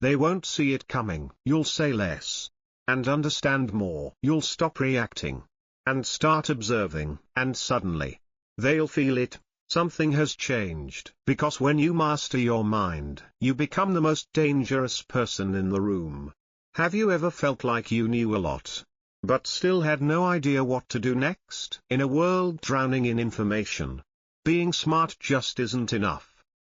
They won't see it coming. You'll say less. And understand more. You'll stop reacting. And start observing. And suddenly, they'll feel it. Something has changed. Because when you master your mind, you become the most dangerous person in the room. Have you ever felt like you knew a lot, but still had no idea what to do next? In a world drowning in information, being smart just isn't enough.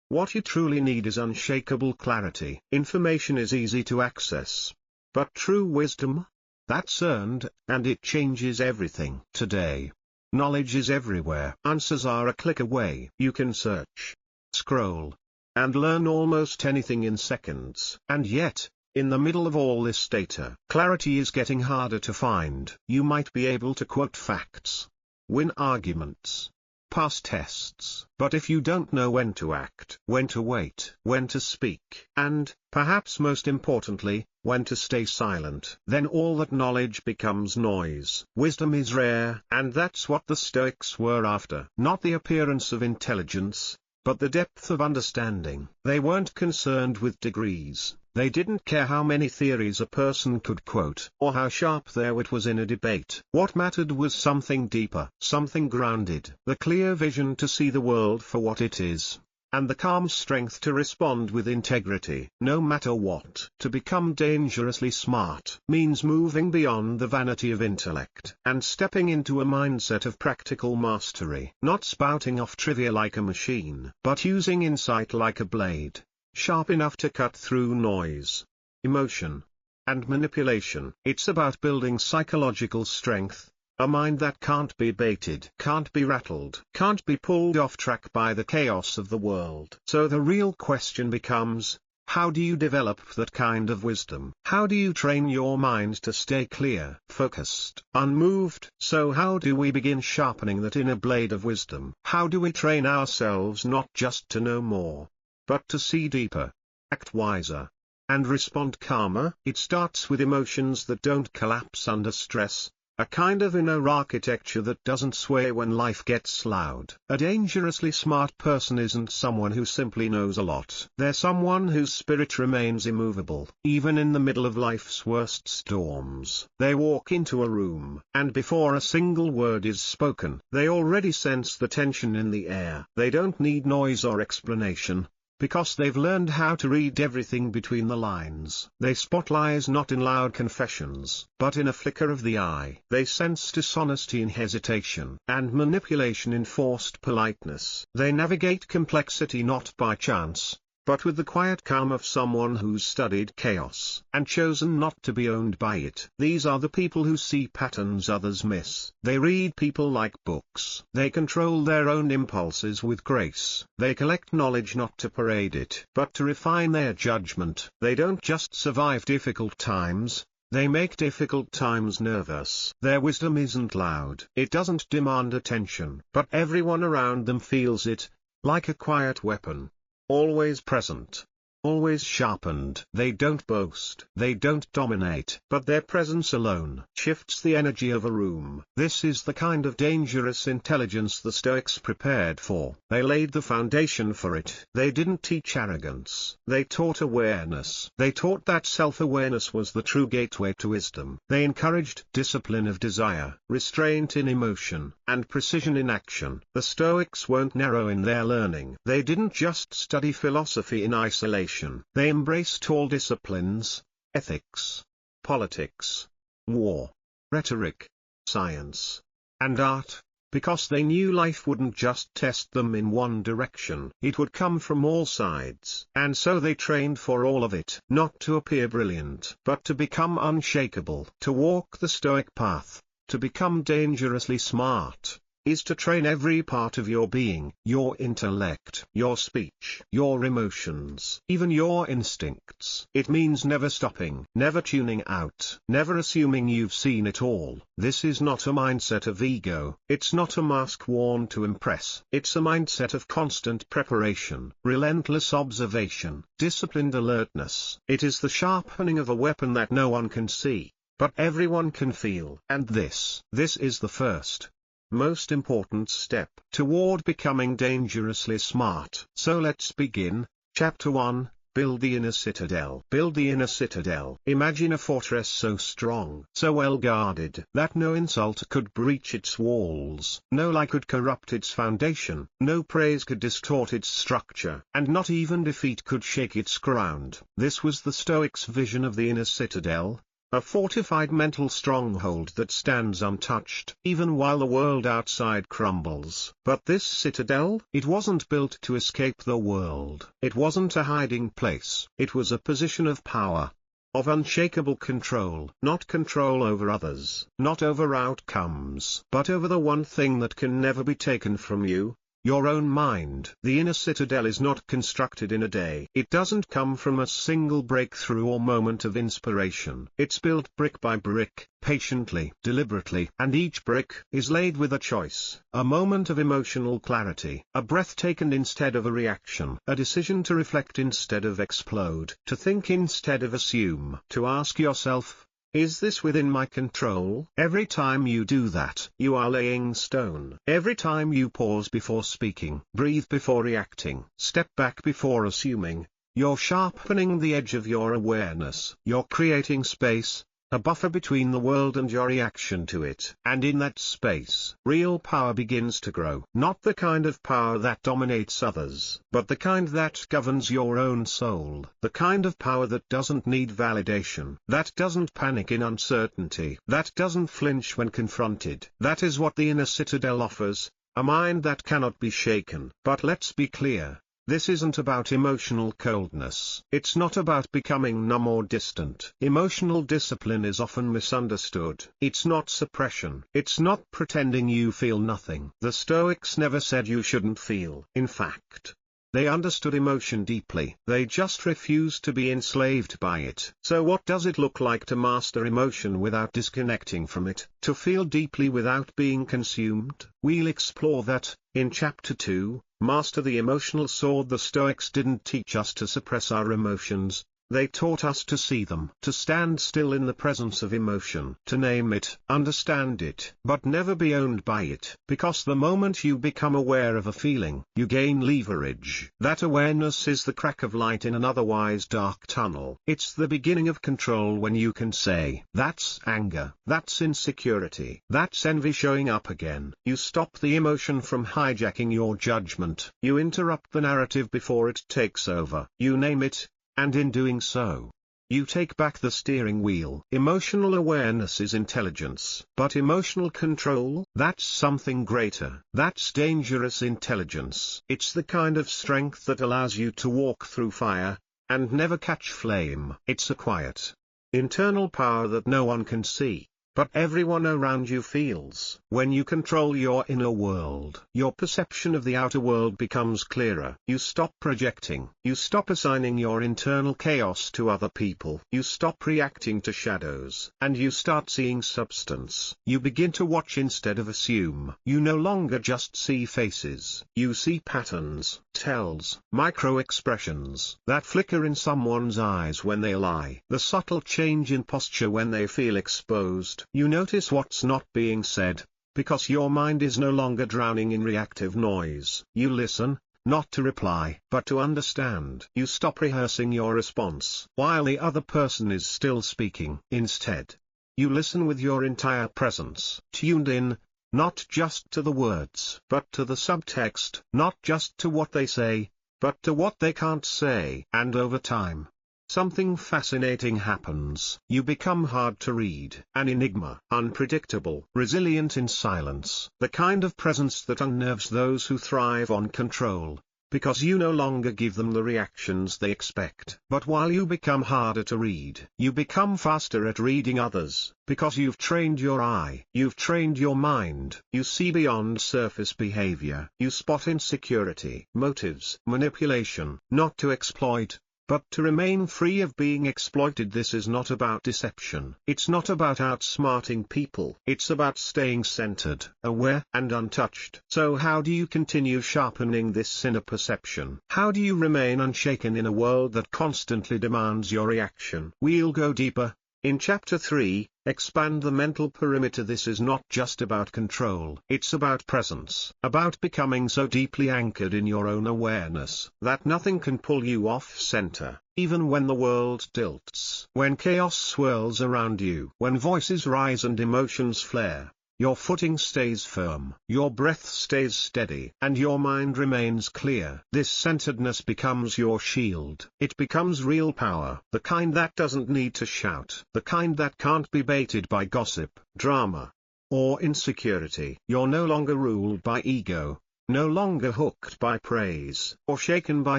What you truly need is unshakable clarity. Information is easy to access. But true wisdom? That's earned, and it changes everything. Today, knowledge is everywhere. Answers are a click away. You can search, scroll, and learn almost anything in seconds. And yet, in the middle of all this data, clarity is getting harder to find. You might be able to quote facts, win arguments, pass tests. But if you don't know when to act, when to wait, when to speak, and, perhaps most importantly, when to stay silent, then all that knowledge becomes noise. Wisdom is rare, and that's what the Stoics were after. Not the appearance of intelligence, but the depth of understanding. They weren't concerned with degrees. They didn't care how many theories a person could quote, or how sharp their wit was in a debate. What mattered was something deeper, something grounded, the clear vision to see the world for what it is, and the calm strength to respond with integrity, no matter what. To become dangerously smart means moving beyond the vanity of intellect, and stepping into a mindset of practical mastery. Not spouting off trivia like a machine, but using insight like a blade, sharp enough to cut through noise, emotion, and manipulation. It's about building psychological strength, a mind that can't be baited, can't be rattled, can't be pulled off track by the chaos of the world. So the real question becomes, how do you develop that kind of wisdom? How do you train your mind to stay clear, focused, unmoved? So how do we begin sharpening that inner blade of wisdom? How do we train ourselves not just to know more, but to see deeper, act wiser, and respond calmer? It starts with emotions that don't collapse under stress, a kind of inner architecture that doesn't sway when life gets loud. A dangerously smart person isn't someone who simply knows a lot. They're someone whose spirit remains immovable, even in the middle of life's worst storms. They walk into a room, and before a single word is spoken, they already sense the tension in the air. They don't need noise or explanation, because they've learned how to read everything between the lines. They spot lies not in loud confessions, but in a flicker of the eye. They sense dishonesty in hesitation, and manipulation in forced politeness. They navigate complexity not by chance, but with the quiet calm of someone who's studied chaos, and chosen not to be owned by it. These are the people who see patterns others miss. They read people like books. They control their own impulses with grace. They collect knowledge not to parade it, but to refine their judgment. They don't just survive difficult times, they make difficult times nervous. Their wisdom isn't loud. It doesn't demand attention, but everyone around them feels it, like a quiet weapon. Always present, always sharpened. They don't boast, they don't dominate, but their presence alone shifts the energy of a room. This is the kind of dangerous intelligence the Stoics prepared for. They laid the foundation for it. They didn't teach arrogance, they taught awareness. They taught that self-awareness was the true gateway to wisdom. They encouraged discipline of desire, restraint in emotion, and precision in action. The Stoics weren't narrow in their learning. They didn't just study philosophy in isolation. They embraced all disciplines: ethics, politics, war, rhetoric, science, and art, because they knew life wouldn't just test them in one direction. It would come from all sides. And so they trained for all of it. Not to appear brilliant, but to become unshakable. To walk the Stoic path, to become dangerously smart, is to train every part of your being, your intellect, your speech, your emotions, even your instincts. It means never stopping, never tuning out, never assuming you've seen it all. This is not a mindset of ego. It's not a mask worn to impress. It's a mindset of constant preparation, relentless observation, disciplined alertness. It is the sharpening of a weapon that no one can see, but everyone can feel. And this is the first, most important step toward becoming dangerously smart. So let's begin. Chapter 1: Build the inner citadel. Build the inner citadel. Imagine a fortress so strong, so well guarded, that no insult could breach its walls, no lie could corrupt its foundation, no praise could distort its structure, and not even defeat could shake its ground. This was the Stoics' vision of the inner citadel. A fortified mental stronghold that stands untouched even while the world outside crumbles. But this citadel, it wasn't built to escape the world. It wasn't a hiding place. It was a position of power. Of unshakable control. Not control over others, not over outcomes, but over the one thing that can never be taken from you. Your own mind. The inner citadel is not constructed in a day. It doesn't come from a single breakthrough or moment of inspiration. It's built brick by brick, patiently, deliberately, and each brick is laid with a choice, a moment of emotional clarity, a breath taken instead of a reaction, a decision to reflect instead of explode, to think instead of assume, to ask yourself, is this within my control? Every time you do that, you are laying stone. Every time you pause before speaking, breathe before reacting, step back before assuming, you're sharpening the edge of your awareness. You're creating space, a buffer between the world and your reaction to it. And in that space, real power begins to grow. Not the kind of power that dominates others, but the kind that governs your own soul. The kind of power that doesn't need validation, that doesn't panic in uncertainty, that doesn't flinch when confronted. That is what the inner citadel offers, a mind that cannot be shaken. But let's be clear. This isn't about emotional coldness. It's not about becoming numb or distant. Emotional discipline is often misunderstood. It's not suppression. It's not pretending you feel nothing. The Stoics never said you shouldn't feel. In fact, they understood emotion deeply. They just refused to be enslaved by it. So what does it look like to master emotion without disconnecting from it? To feel deeply without being consumed? We'll explore that, in Chapter 2. Master the emotional sword. The Stoics didn't teach us to suppress our emotions, they taught us to see them, to stand still in the presence of emotion, to name it, understand it, but never be owned by it. Because the moment you become aware of a feeling, you gain leverage. That awareness is the crack of light in an otherwise dark tunnel. It's the beginning of control when you can say, that's anger, that's insecurity, that's envy showing up again. You stop the emotion from hijacking your judgment. You interrupt the narrative before it takes over. You name it. And in doing so, you take back the steering wheel. Emotional awareness is intelligence. But emotional control? That's something greater. That's dangerous intelligence. It's the kind of strength that allows you to walk through fire, and never catch flame. It's a quiet, internal power that no one can see, but everyone around you feels. When you control your inner world, your perception of the outer world becomes clearer. You stop projecting. You stop assigning your internal chaos to other people. You stop reacting to shadows. And you start seeing substance. You begin to watch instead of assume. You no longer just see faces. You see patterns, tells, micro-expressions, that flicker in someone's eyes when they lie. The subtle change in posture when they feel exposed. You notice what's not being said, because your mind is no longer drowning in reactive noise. You listen, not to reply, but to understand. You stop rehearsing your response while the other person is still speaking. Instead, you listen with your entire presence, tuned in, not just to the words, but to the subtext, not just to what they say, but to what they can't say. And over time, something fascinating happens. You become hard to read, an enigma, unpredictable, resilient in silence, the kind of presence that unnerves those who thrive on control, because you no longer give them the reactions they expect. But while you become harder to read, you become faster at reading others, because you've trained your eye, you've trained your mind. You see beyond surface behavior. You spot insecurity, motives, manipulation, not to exploit, but to remain free of being exploited. This is not about deception. It's not about outsmarting people. It's about staying centered, aware, and untouched. So how do you continue sharpening this inner perception? How do you remain unshaken in a world that constantly demands your reaction? We'll go deeper, In Chapter 3, Expand the Mental Perimeter. This is not just about control. It's about presence, about becoming so deeply anchored in your own awareness that nothing can pull you off center, even when the world tilts. When chaos swirls around you, when voices rise and emotions flare, your footing stays firm, your breath stays steady, and your mind remains clear. This centeredness becomes your shield. It becomes real power, the kind that doesn't need to shout, the kind that can't be baited by gossip, drama, or insecurity. You're no longer ruled by ego, no longer hooked by praise, or shaken by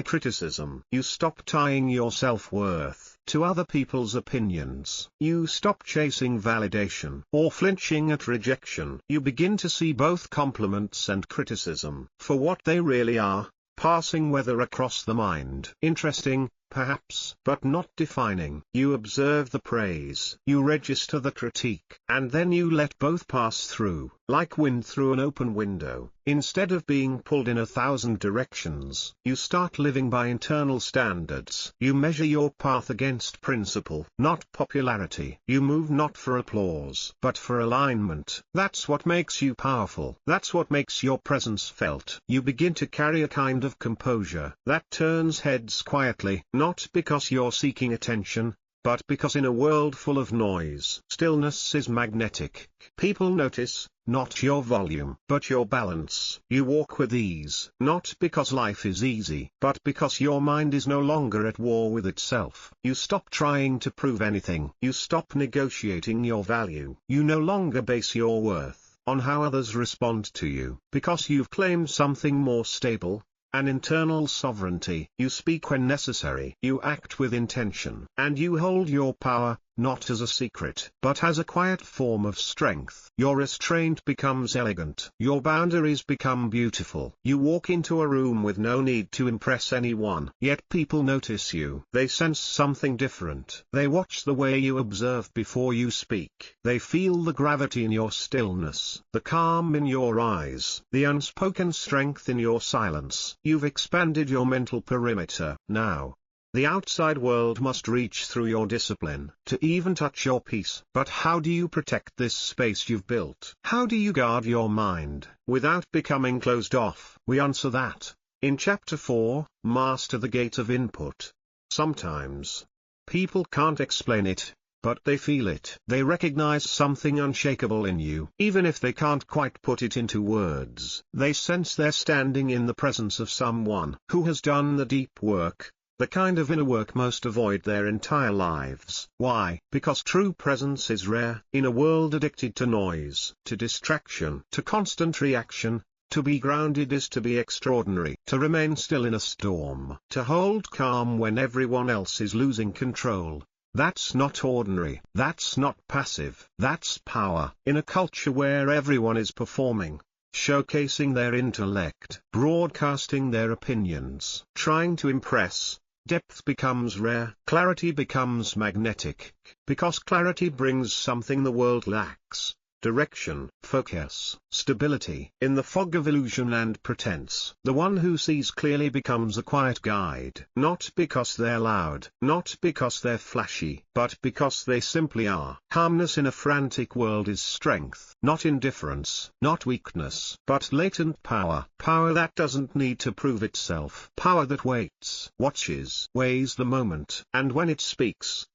criticism. You stop tying your self-worth to other people's opinions. You stop chasing validation or flinching at rejection. You begin to see both compliments and criticism for what they really are, passing weather across the mind. Interesting, perhaps, but not defining. You observe the praise, you register the critique, and then you let both pass through, like wind through an open window. Instead of being pulled in 1,000 directions, you start living by internal standards. You measure your path against principle, not popularity. You move not for applause, but for alignment. That's what makes you powerful. That's what makes your presence felt. You begin to carry a kind of composure that turns heads quietly, not because you're seeking attention, but because in a world full of noise, stillness is magnetic. People notice, not your volume, but your balance. You walk with ease, not because life is easy, but because your mind is no longer at war with itself. You stop trying to prove anything. You stop negotiating your value. You no longer base your worth on how others respond to you, because you've claimed something more stable, an internal sovereignty. You speak when necessary. You act with intention. And you hold your power, not as a secret, but as a quiet form of strength. Your restraint becomes elegant. Your boundaries become beautiful. You walk into a room with no need to impress anyone. Yet people notice you. They sense something different. They watch the way you observe before you speak. They feel the gravity in your stillness, the calm in your eyes, the unspoken strength in your silence. You've expanded your mental perimeter. Now, the outside world must reach through your discipline to even touch your peace. But how do you protect this space you've built? How do you guard your mind without becoming closed off? We answer that in Chapter 4, Master the Gate of Input. Sometimes people can't explain it, but they feel it. They recognize something unshakable in you. Even if they can't quite put it into words, they sense they're standing in the presence of someone who has done the deep work, the kind of inner work most avoid their entire lives. Why? Because true presence is rare. In a world addicted to noise, to distraction, to constant reaction, to be grounded is to be extraordinary. To remain still in a storm, to hold calm when everyone else is losing control, that's not ordinary. That's not passive. That's power. In a culture where everyone is performing, showcasing their intellect, broadcasting their opinions, trying to impress, depth becomes rare. Clarity becomes magnetic, because clarity brings something the world lacks: direction, focus, stability. In the fog of illusion and pretense, the one who sees clearly becomes a quiet guide. Not because they're loud, not because they're flashy, but because they simply are. Calmness in a frantic world is strength, not indifference, not weakness, but latent power. Power that doesn't need to prove itself. Power that waits, watches, weighs the moment, and when it speaks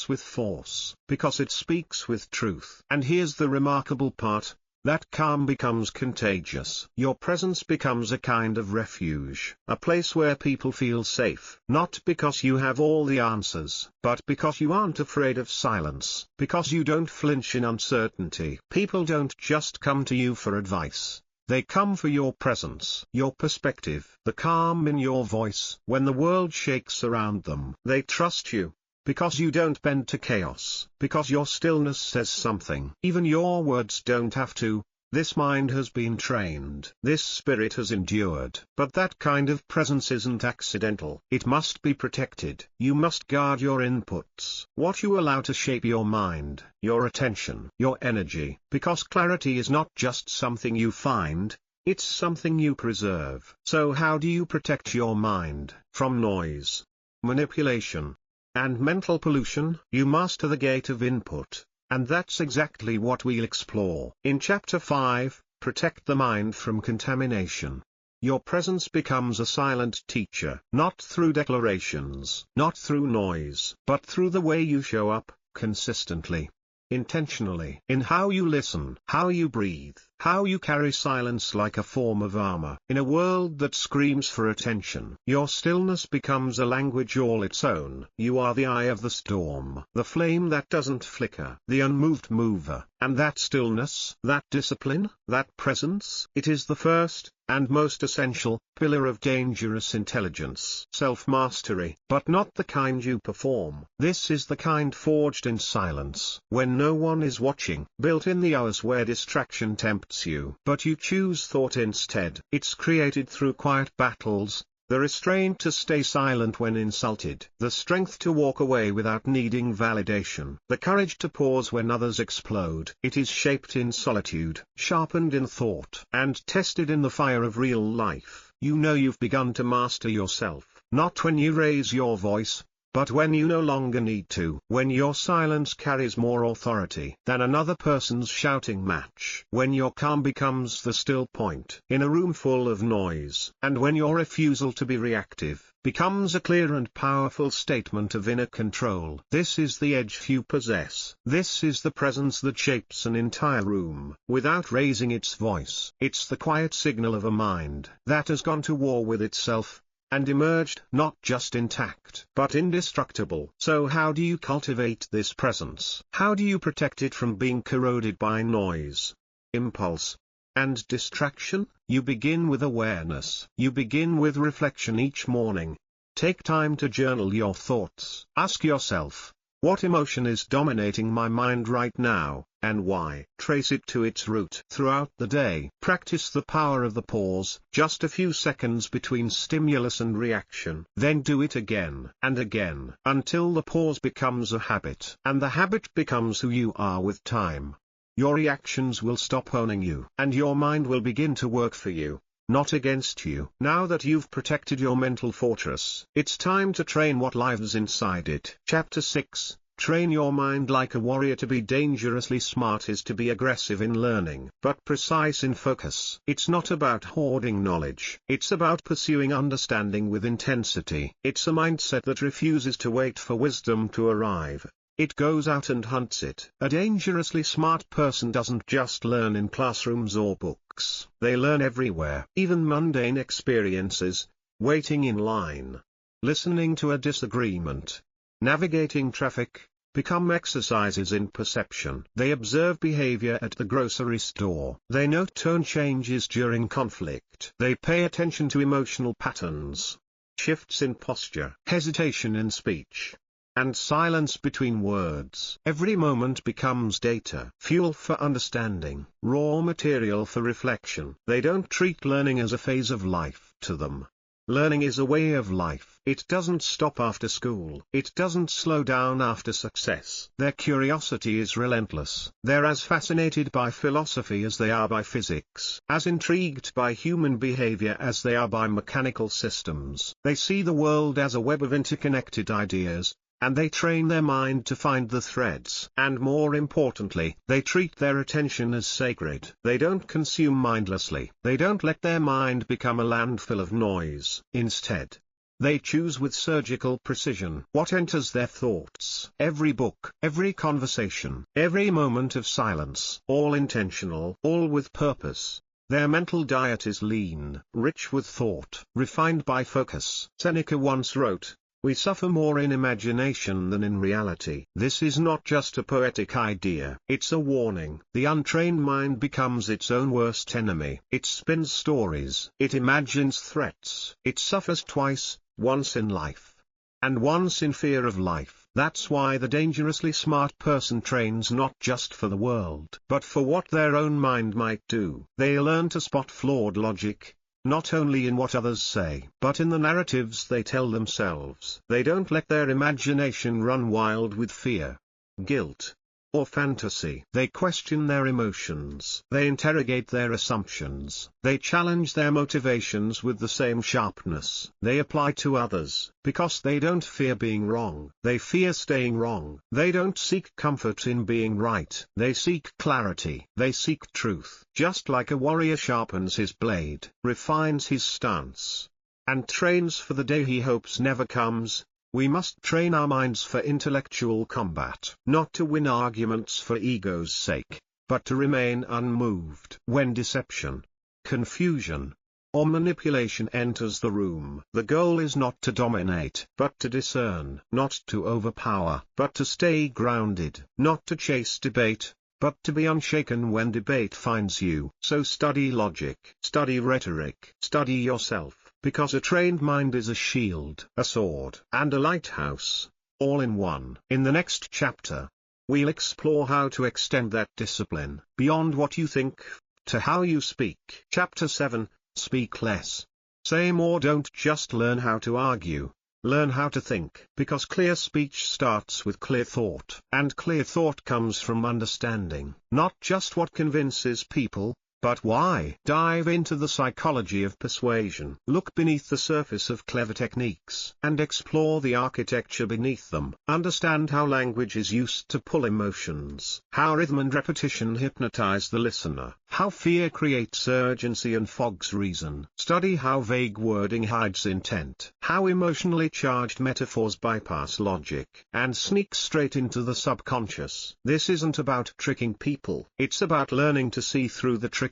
with force, because it speaks with truth. And here's the remarkable part: that calm becomes contagious. Your presence becomes a kind of refuge, a place where people feel safe, not because you have all the answers, but because you aren't afraid of silence, because you don't flinch in uncertainty. People don't just come to you for advice. They come for your presence, your perspective, the calm in your voice. When the world shakes around them, they trust you. Because you don't bend to chaos, because your stillness says something. Even your words don't have to. This mind has been trained. This spirit has endured. But that kind of presence isn't accidental. It must be protected. You must guard your inputs, what you allow to shape your mind, your attention, your energy, because clarity is not just something you find, it's something you preserve. So how do you protect your mind from noise, manipulation, and mental pollution, you master the gate of input. And that's exactly what we'll explore. In Chapter 5, Protect the Mind from Contamination. Your presence becomes a silent teacher, not through declarations, not through noise, but through the way you show up, consistently, intentionally, in how you listen, how you breathe, how you carry silence like a form of armor. In a world that screams for attention, your stillness becomes a language all its own. You are the eye of the storm, the flame that doesn't flicker, the unmoved mover. And that stillness, that discipline, that presence, it is the first, and most essential, pillar of dangerous intelligence. Self-mastery, but not the kind you perform. This is the kind forged in silence, when no one is watching, built in the hours where distraction tempts you. But you choose thought instead. It's created through quiet battles, the restraint to stay silent when insulted, the strength to walk away without needing validation, the courage to pause when others explode. It is shaped in solitude, sharpened in thought, and tested in the fire of real life. You know you've begun to master yourself, not when you raise your voice, but when you no longer need to. When your silence carries more authority than another person's shouting match. When your calm becomes the still point in a room full of noise. And when your refusal to be reactive becomes a clear and powerful statement of inner control. This is the edge few possess. This is the presence that shapes an entire room without raising its voice. It's the quiet signal of a mind that has gone to war with itself, and emerged not just intact, but indestructible. So how do you cultivate this presence? How do you protect it from being corroded by noise, impulse, and distraction? You begin with awareness. You begin with reflection each morning. Take time to journal your thoughts. Ask yourself, what emotion is dominating my mind right now, and why? Trace it to its root. Throughout the day, practice the power of the pause, just a few seconds between stimulus and reaction. Then do it again and again, until the pause becomes a habit. And the habit becomes who you are with time. Your reactions will stop owning you, and your mind will begin to work for you, not against you. Now that you've protected your mental fortress, it's time to train what lives inside it. Chapter 6, Train your mind like a warrior. To be dangerously smart is to be aggressive in learning, but precise in focus. It's not about hoarding knowledge. It's about pursuing understanding with intensity. It's a mindset that refuses to wait for wisdom to arrive. It goes out and hunts it. A dangerously smart person doesn't just learn in classrooms or books. They learn everywhere. Even mundane experiences, waiting in line, listening to a disagreement, navigating traffic, become exercises in perception. They observe behavior at the grocery store. They note tone changes during conflict. They pay attention to emotional patterns, shifts in posture, hesitation in speech, and silence between words. Every moment becomes data, fuel for understanding, raw material for reflection. They don't treat learning as a phase of life. To them, learning is a way of life. It doesn't stop after school. It doesn't slow down after success. Their curiosity is relentless. They're as fascinated by philosophy as they are by physics, as intrigued by human behavior as they are by mechanical systems. They see the world as a web of interconnected ideas, and they train their mind to find the threads. And more importantly, they treat their attention as sacred. They don't consume mindlessly. They don't let their mind become a landfill of noise. Instead, they choose with surgical precision what enters their thoughts. Every book, every conversation, every moment of silence, all intentional, all with purpose. Their mental diet is lean, rich with thought, refined by focus. Seneca once wrote, "We suffer more in imagination than in reality." This is not just a poetic idea, it's a warning. The untrained mind becomes its own worst enemy. It spins stories, it imagines threats, it suffers twice, once in life, and once in fear of life. That's why the dangerously smart person trains not just for the world, but for what their own mind might do. They learn to spot flawed logic, not only in what others say, but in the narratives they tell themselves. They don't let their imagination run wild with fear, guilt, or fantasy. They question their emotions. They interrogate their assumptions. They challenge their motivations with the same sharpness. They apply to others, because they don't fear being wrong. They fear staying wrong. They don't seek comfort in being right. They seek clarity. They seek truth. Just like a warrior sharpens his blade, refines his stance, and trains for the day he hopes never comes, we must train our minds for intellectual combat. Not to win arguments for ego's sake, but to remain unmoved. When deception, confusion, or manipulation enters the room, the goal is not to dominate, but to discern. Not to overpower, but to stay grounded. Not to chase debate, but to be unshaken when debate finds you. So study logic, study rhetoric, study yourself. Because a trained mind is a shield, a sword, and a lighthouse, all in one. In the next chapter, we'll explore how to extend that discipline beyond what you think, to how you speak. Chapter 7, Speak Less. Say more. Don't just learn how to argue, learn how to think. Because clear speech starts with clear thought. And clear thought comes from understanding, not just what convinces people, but why? Dive into the psychology of persuasion. Look beneath the surface of clever techniques and explore the architecture beneath them. Understand how language is used to pull emotions, how rhythm and repetition hypnotize the listener, how fear creates urgency and fogs reason. Study how vague wording hides intent, how emotionally charged metaphors bypass logic and sneak straight into the subconscious. This isn't about tricking people. It's about learning to see through the trickery.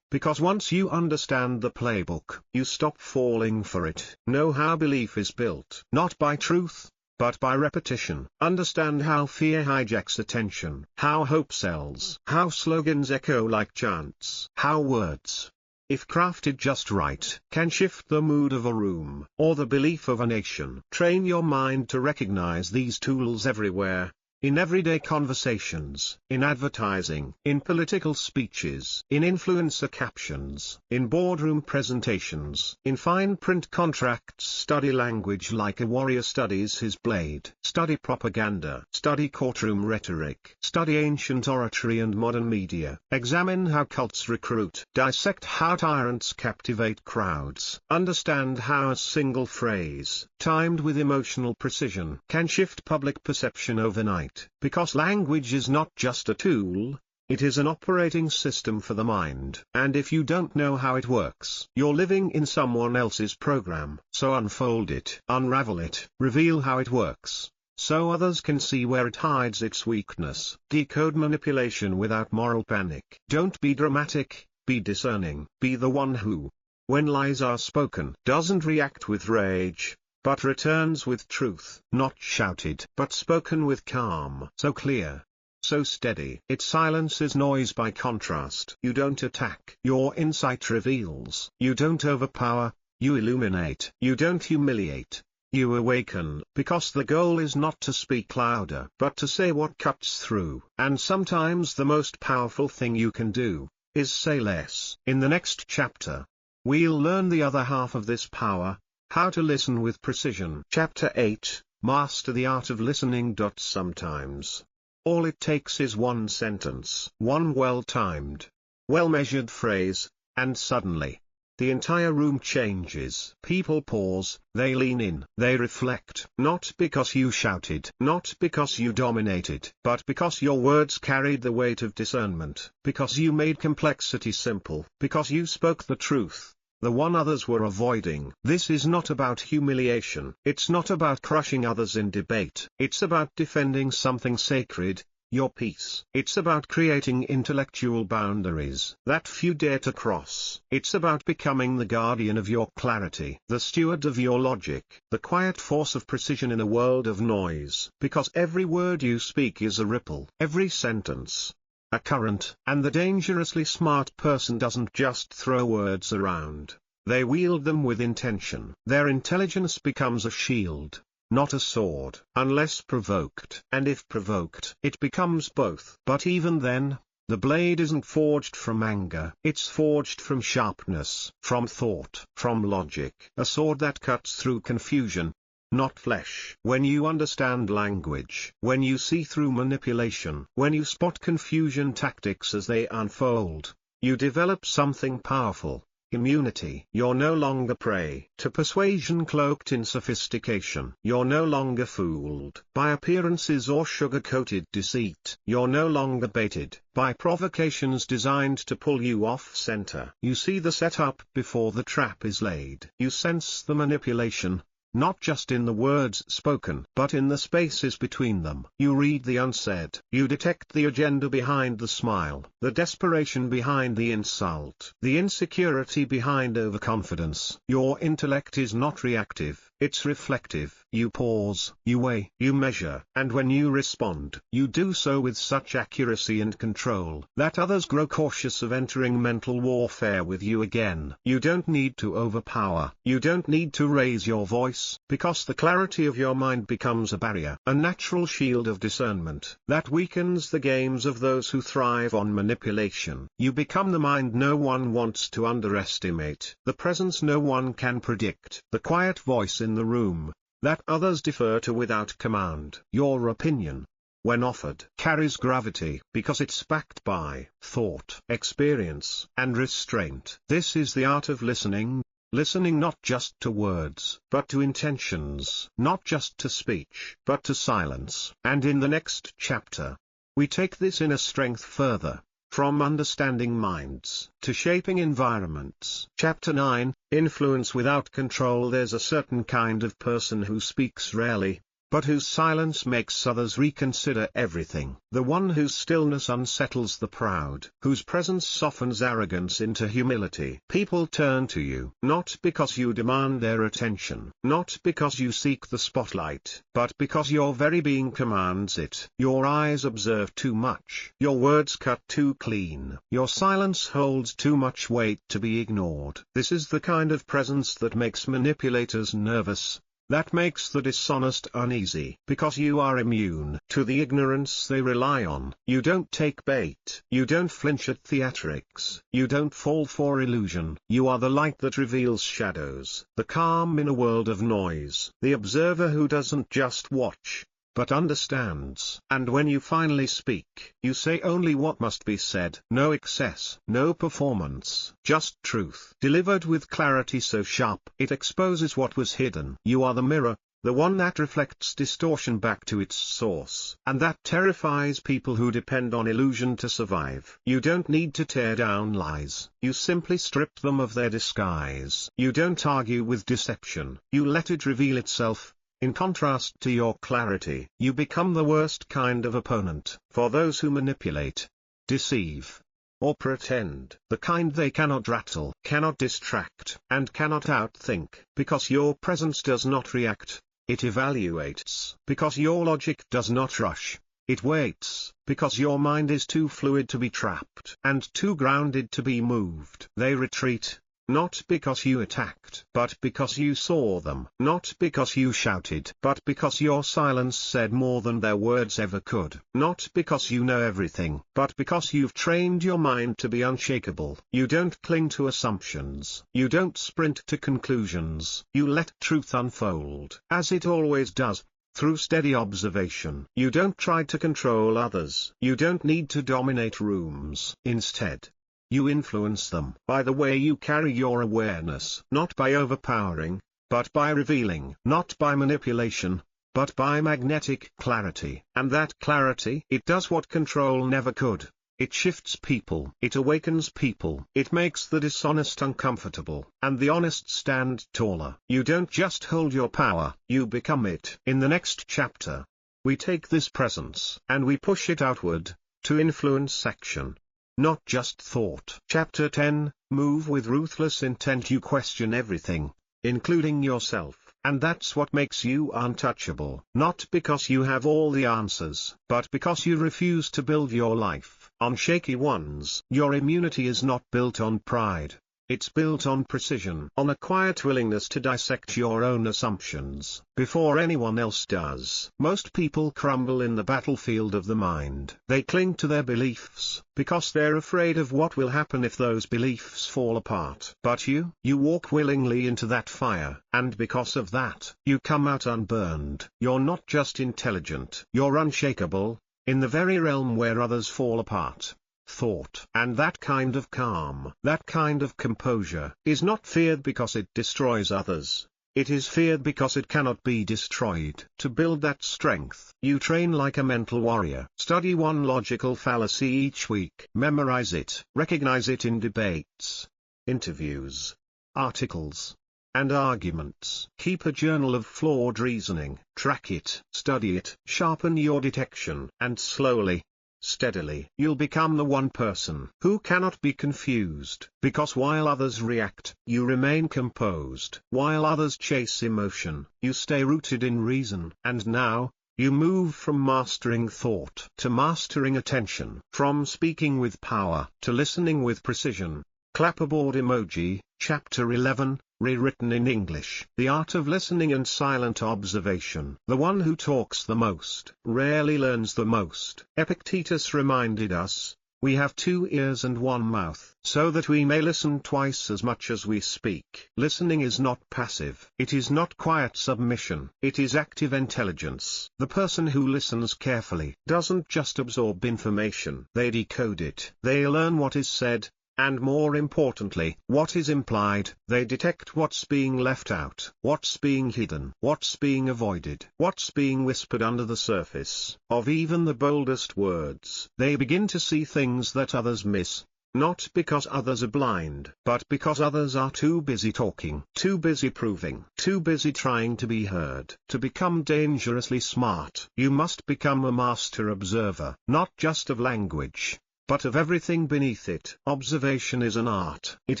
Because once you understand the playbook, you stop falling for it. Know how belief is built, not by truth, but by repetition. Understand how fear hijacks attention, how hope sells, how slogans echo like chants, how words, if crafted just right, can shift the mood of a room, or the belief of a nation. Train your mind to recognize these tools everywhere. In everyday conversations, in advertising, in political speeches, in influencer captions, in boardroom presentations, in fine print contracts. Study language like a warrior studies his blade. Study propaganda. Study courtroom rhetoric. Study ancient oratory and modern media. Examine how cults recruit. Dissect how tyrants captivate crowds. Understand how a single phrase, timed with emotional precision, can shift public perception overnight. Because language is not just a tool, it is an operating system for the mind. And if you don't know how it works, you're living in someone else's program. So unfold it, unravel it, reveal how it works, so others can see where it hides its weakness. Decode manipulation without moral panic. Don't be dramatic, be discerning. Be the one who, when lies are spoken, doesn't react with rage, but returns with truth. Not shouted, but spoken with calm. So clear, so steady. It silences noise by contrast. You don't attack. Your insight reveals. You don't overpower, you illuminate. You don't humiliate, you awaken. Because the goal is not to speak louder, but to say what cuts through. And sometimes the most powerful thing you can do is say less. In the next chapter, we'll learn the other half of this power, how to listen with precision. Chapter 8, Master the Art of Listening. Sometimes, all it takes is one sentence, one well-timed, well-measured phrase, and suddenly, the entire room changes. People pause, they lean in, they reflect. Not because you shouted, not because you dominated, but because your words carried the weight of discernment, because you made complexity simple, because you spoke the truth, the one others were avoiding. This is not about humiliation. It's not about crushing others in debate. It's about defending something sacred, your peace. It's about creating intellectual boundaries that few dare to cross. It's about becoming the guardian of your clarity, the steward of your logic, the quiet force of precision in a world of noise. Because every word you speak is a ripple, every sentence a current. And the dangerously smart person doesn't just throw words around, they wield them with intention. Their intelligence becomes a shield, not a sword, unless provoked. And if provoked, it becomes both. But even then, the blade isn't forged from anger. It's forged from sharpness, from thought, from logic. A sword that cuts through confusion, not flesh. When you understand language, when you see through manipulation, when you spot confusion tactics as they unfold, you develop something powerful. Immunity. You're no longer prey to persuasion cloaked in sophistication. You're no longer fooled by appearances or sugar-coated deceit. You're no longer baited by provocations designed to pull you off center. You see the setup before the trap is laid. You sense the manipulation, not just in the words spoken, but in the spaces between them. You read the unsaid. You detect the agenda behind the smile, the desperation behind the insult, the insecurity behind overconfidence. Your intellect is not reactive, it's reflective. You pause, you weigh, you measure, and when you respond, you do so with such accuracy and control that others grow cautious of entering mental warfare with you again. You don't need to overpower, you don't need to raise your voice, because the clarity of your mind becomes a barrier, a natural shield of discernment that weakens the games of those who thrive on manipulation. You become the mind no one wants to underestimate, the presence no one can predict, the quiet voice in the room that others defer to without command. Your opinion, when offered, carries gravity because it's backed by thought, experience, and restraint. This is the art of listening. Listening not just to words, but to intentions, not just to speech, but to silence. And in the next chapter, we take this inner strength further, from understanding minds to shaping environments. Chapter 9, Influence without control. There's a certain kind of person who speaks rarely, but whose silence makes others reconsider everything. The one whose stillness unsettles the proud, whose presence softens arrogance into humility. People turn to you, not because you demand their attention, not because you seek the spotlight, but because your very being commands it. Your eyes observe too much. Your words cut too clean. Your silence holds too much weight to be ignored. This is the kind of presence that makes manipulators nervous, that makes the dishonest uneasy. Because you are immune to the ignorance they rely on. You don't take bait. You don't flinch at theatrics. You don't fall for illusion. You are the light that reveals shadows, the calm in a world of noise, the observer who doesn't just watch, but understands. And when you finally speak, you say only what must be said. No excess, no performance, just truth, delivered with clarity so sharp it exposes what was hidden. You are the mirror, the one that reflects distortion back to its source. And that terrifies people who depend on illusion to survive. You don't need to tear down lies. You simply strip them of their disguise. You don't argue with deception. You let it reveal itself. In contrast to your clarity, you become the worst kind of opponent for those who manipulate, deceive, or pretend. The kind they cannot rattle, cannot distract, and cannot outthink. Because your presence does not react, it evaluates. Because your logic does not rush, it waits. Because your mind is too fluid to be trapped, and too grounded to be moved. They retreat. Not because you attacked, but because you saw them. Not because you shouted, but because your silence said more than their words ever could. Not because you know everything, but because you've trained your mind to be unshakable. You don't cling to assumptions. You don't sprint to conclusions. You let truth unfold, as it always does, through steady observation. You don't try to control others. You don't need to dominate rooms. Instead, you influence them by the way you carry your awareness. Not by overpowering, but by revealing. Not by manipulation, but by magnetic clarity. And that clarity, it does what control never could. It shifts people. It awakens people. It makes the dishonest uncomfortable, and the honest stand taller. You don't just hold your power, you become it. In the next chapter, we take this presence, and we push it outward, to influence action, not just thought. Chapter 10, Move with ruthless intent. You question everything, including yourself, and that's what makes you untouchable. Not because you have all the answers, but because you refuse to build your life on shaky ones. Your immunity is not built on pride, It's built on precision, on a quiet willingness to dissect your own assumptions before anyone else does. Most people crumble in the battlefield of the mind. They cling to their beliefs because they're afraid of what will happen if those beliefs fall apart. But you walk willingly into that fire, and because of that, you come out unburned. You're not just intelligent, you're unshakable, in the very realm where others fall apart. Thought. And that kind of calm, that kind of composure, is not feared because it destroys others. It is feared because it cannot be destroyed. To build that strength, you train like a mental warrior. Study one logical fallacy each week. Memorize it. Recognize it in debates, interviews, articles, and arguments. Keep a journal of flawed reasoning. Track it. Study it. Sharpen your detection. And slowly, steadily, you'll become the one person who cannot be confused, because while others react, you remain composed. While others chase emotion, you stay rooted in reason. And now, you move from mastering thought to mastering attention, from speaking with power to listening with precision. Clapperboard emoji, Chapter 11, rewritten in English. The art of listening and silent observation. The one who talks the most rarely learns the most. Epictetus reminded us, we have 2 ears and 1 mouth, so that we may listen twice as much as we speak. Listening is not passive. It is not quiet submission. It is active intelligence. The person who listens carefully doesn't just absorb information. They decode it. They learn what is said, and more importantly, what is implied. They detect what's being left out, what's being hidden, what's being avoided, what's being whispered under the surface of even the boldest words. They begin to see things that others miss, not because others are blind, but because others are too busy talking, too busy proving, too busy trying to be heard. To become dangerously smart, you must become a master observer, not just of language, but of everything beneath it. Observation is an art. It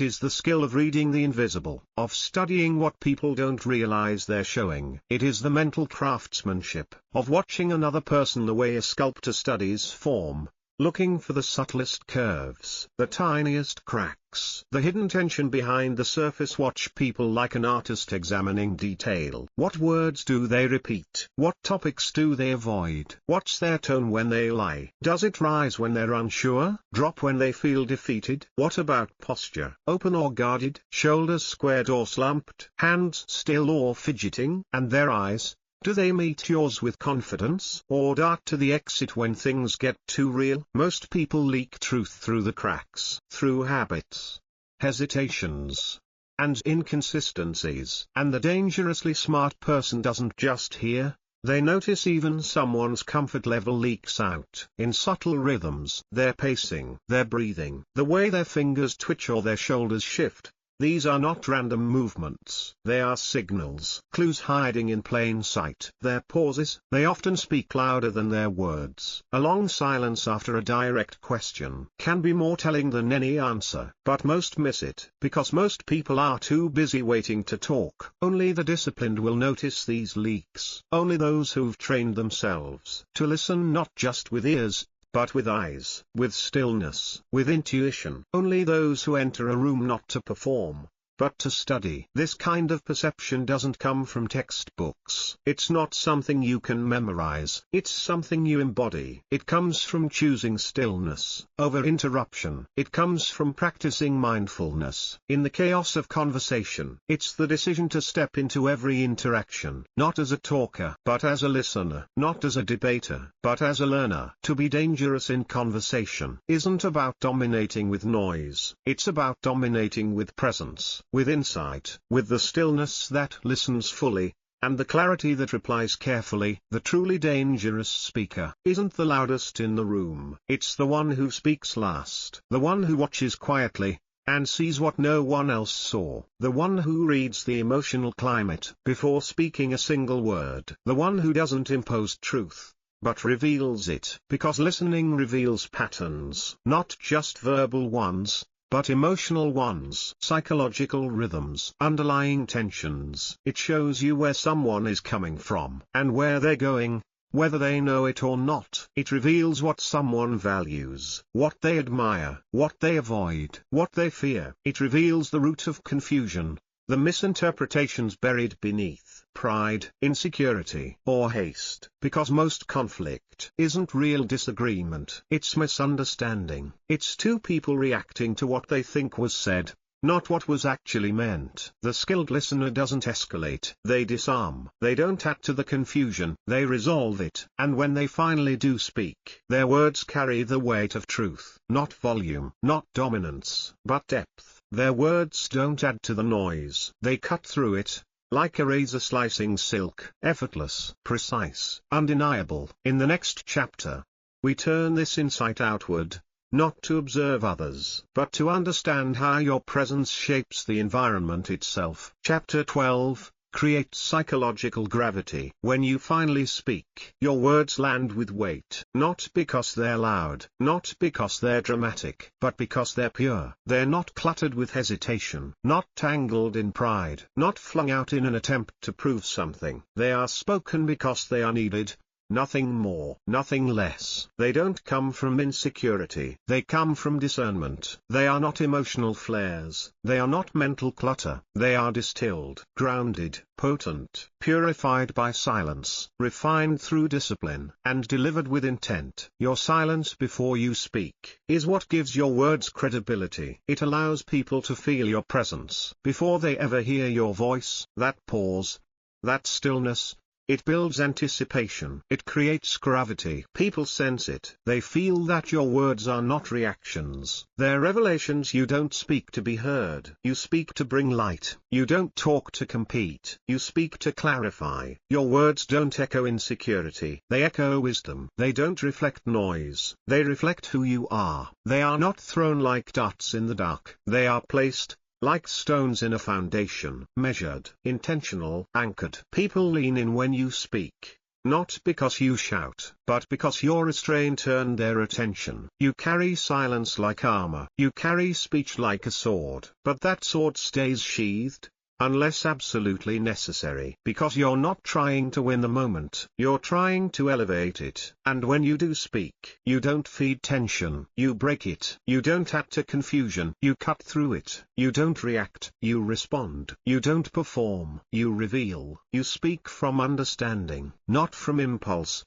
is the skill of reading the invisible, of studying what people don't realize they're showing. It is the mental craftsmanship of watching another person the way a sculptor studies form, looking for the subtlest curves, the tiniest cracks, the hidden tension behind the surface. Watch people like an artist examining detail. What words do they repeat? What topics do they avoid? What's their tone when they lie? Does it rise when they're unsure? Drop when they feel defeated? What about posture? Open or guarded? Shoulders squared or slumped? Hands still or fidgeting? And their eyes? Do they meet yours with confidence, or dart to the exit when things get too real? Most people leak truth through the cracks, through habits, hesitations, and inconsistencies. And the dangerously smart person doesn't just hear, they notice. Even someone's comfort level leaks out in subtle rhythms. Their pacing, their breathing, the way their fingers twitch or their shoulders shift. These are not random movements. They are signals, clues hiding in plain sight. Their pauses, they often speak louder than their words. A long silence after a direct question can be more telling than any answer. But most miss it, because most people are too busy waiting to talk. Only the disciplined will notice these leaks. Only those who've trained themselves to listen not just with ears, but with eyes, with stillness, with intuition. Only those who enter a room not to perform, but to study. This kind of perception doesn't come from textbooks. It's not something you can memorize. It's something you embody. It comes from choosing stillness over interruption. It comes from practicing mindfulness in the chaos of conversation. It's the decision to step into every interaction, not as a talker, but as a listener, not as a debater, but as a learner. To be dangerous in conversation isn't about dominating with noise. It's about dominating with presence, with insight, with the stillness that listens fully, and the clarity that replies carefully. The truly dangerous speaker isn't the loudest in the room. It's the one who speaks last, the one who watches quietly, and sees what no one else saw, the one who reads the emotional climate before speaking a single word, the one who doesn't impose truth, but reveals it, because listening reveals patterns, not just verbal ones, but emotional ones, psychological rhythms, underlying tensions. It shows you where someone is coming from, and where they're going, whether they know it or not. It reveals what someone values, what they admire, what they avoid, what they fear. It reveals the root of confusion, the misinterpretations buried beneath pride, insecurity, or haste. Because most conflict isn't real disagreement, it's misunderstanding. It's two people reacting to what they think was said, not what was actually meant. The skilled listener doesn't escalate. They disarm. They don't add to the confusion, they resolve it. And when they finally do speak, their words carry the weight of truth, not volume, not dominance, but depth. Their words don't add to the noise. They cut through it, like a razor slicing silk, effortless, precise, undeniable. In the next chapter, we turn this insight outward, not to observe others, but to understand how your presence shapes the environment itself. Chapter 12 creates psychological gravity. When you finally speak, your words land with weight, not because they're loud, not because they're dramatic, but because they're pure. They're not cluttered with hesitation, not tangled in pride, not flung out in an attempt to prove something. They are spoken because they are needed. Nothing more, nothing less. They don't come from insecurity. They come from discernment. They are not emotional flares. They are not mental clutter. They are distilled, grounded, potent, purified by silence, refined through discipline, and delivered with intent. Your silence before you speak is what gives your words credibility. It allows people to feel your presence before they ever hear your voice. That pause, that stillness, it builds anticipation. It creates gravity. People sense it. They feel that your words are not reactions. They're revelations. You don't speak to be heard. You speak to bring light. You don't talk to compete. You speak to clarify. Your words don't echo insecurity. They echo wisdom. They don't reflect noise. They reflect who you are. They are not thrown like darts in the dark. They are placed, like stones in a foundation, measured, intentional, anchored. People lean in when you speak, not because you shout, but because your restraint turned their attention. You carry silence like armor. You carry speech like a sword. But that sword stays sheathed, unless absolutely necessary. Because you're not trying to win the moment, you're trying to elevate it. And when you do speak, you don't feed tension, you break it. You don't add to confusion, you cut through it. You don't react, you respond. You don't perform, you reveal. You speak from understanding, not from impulse.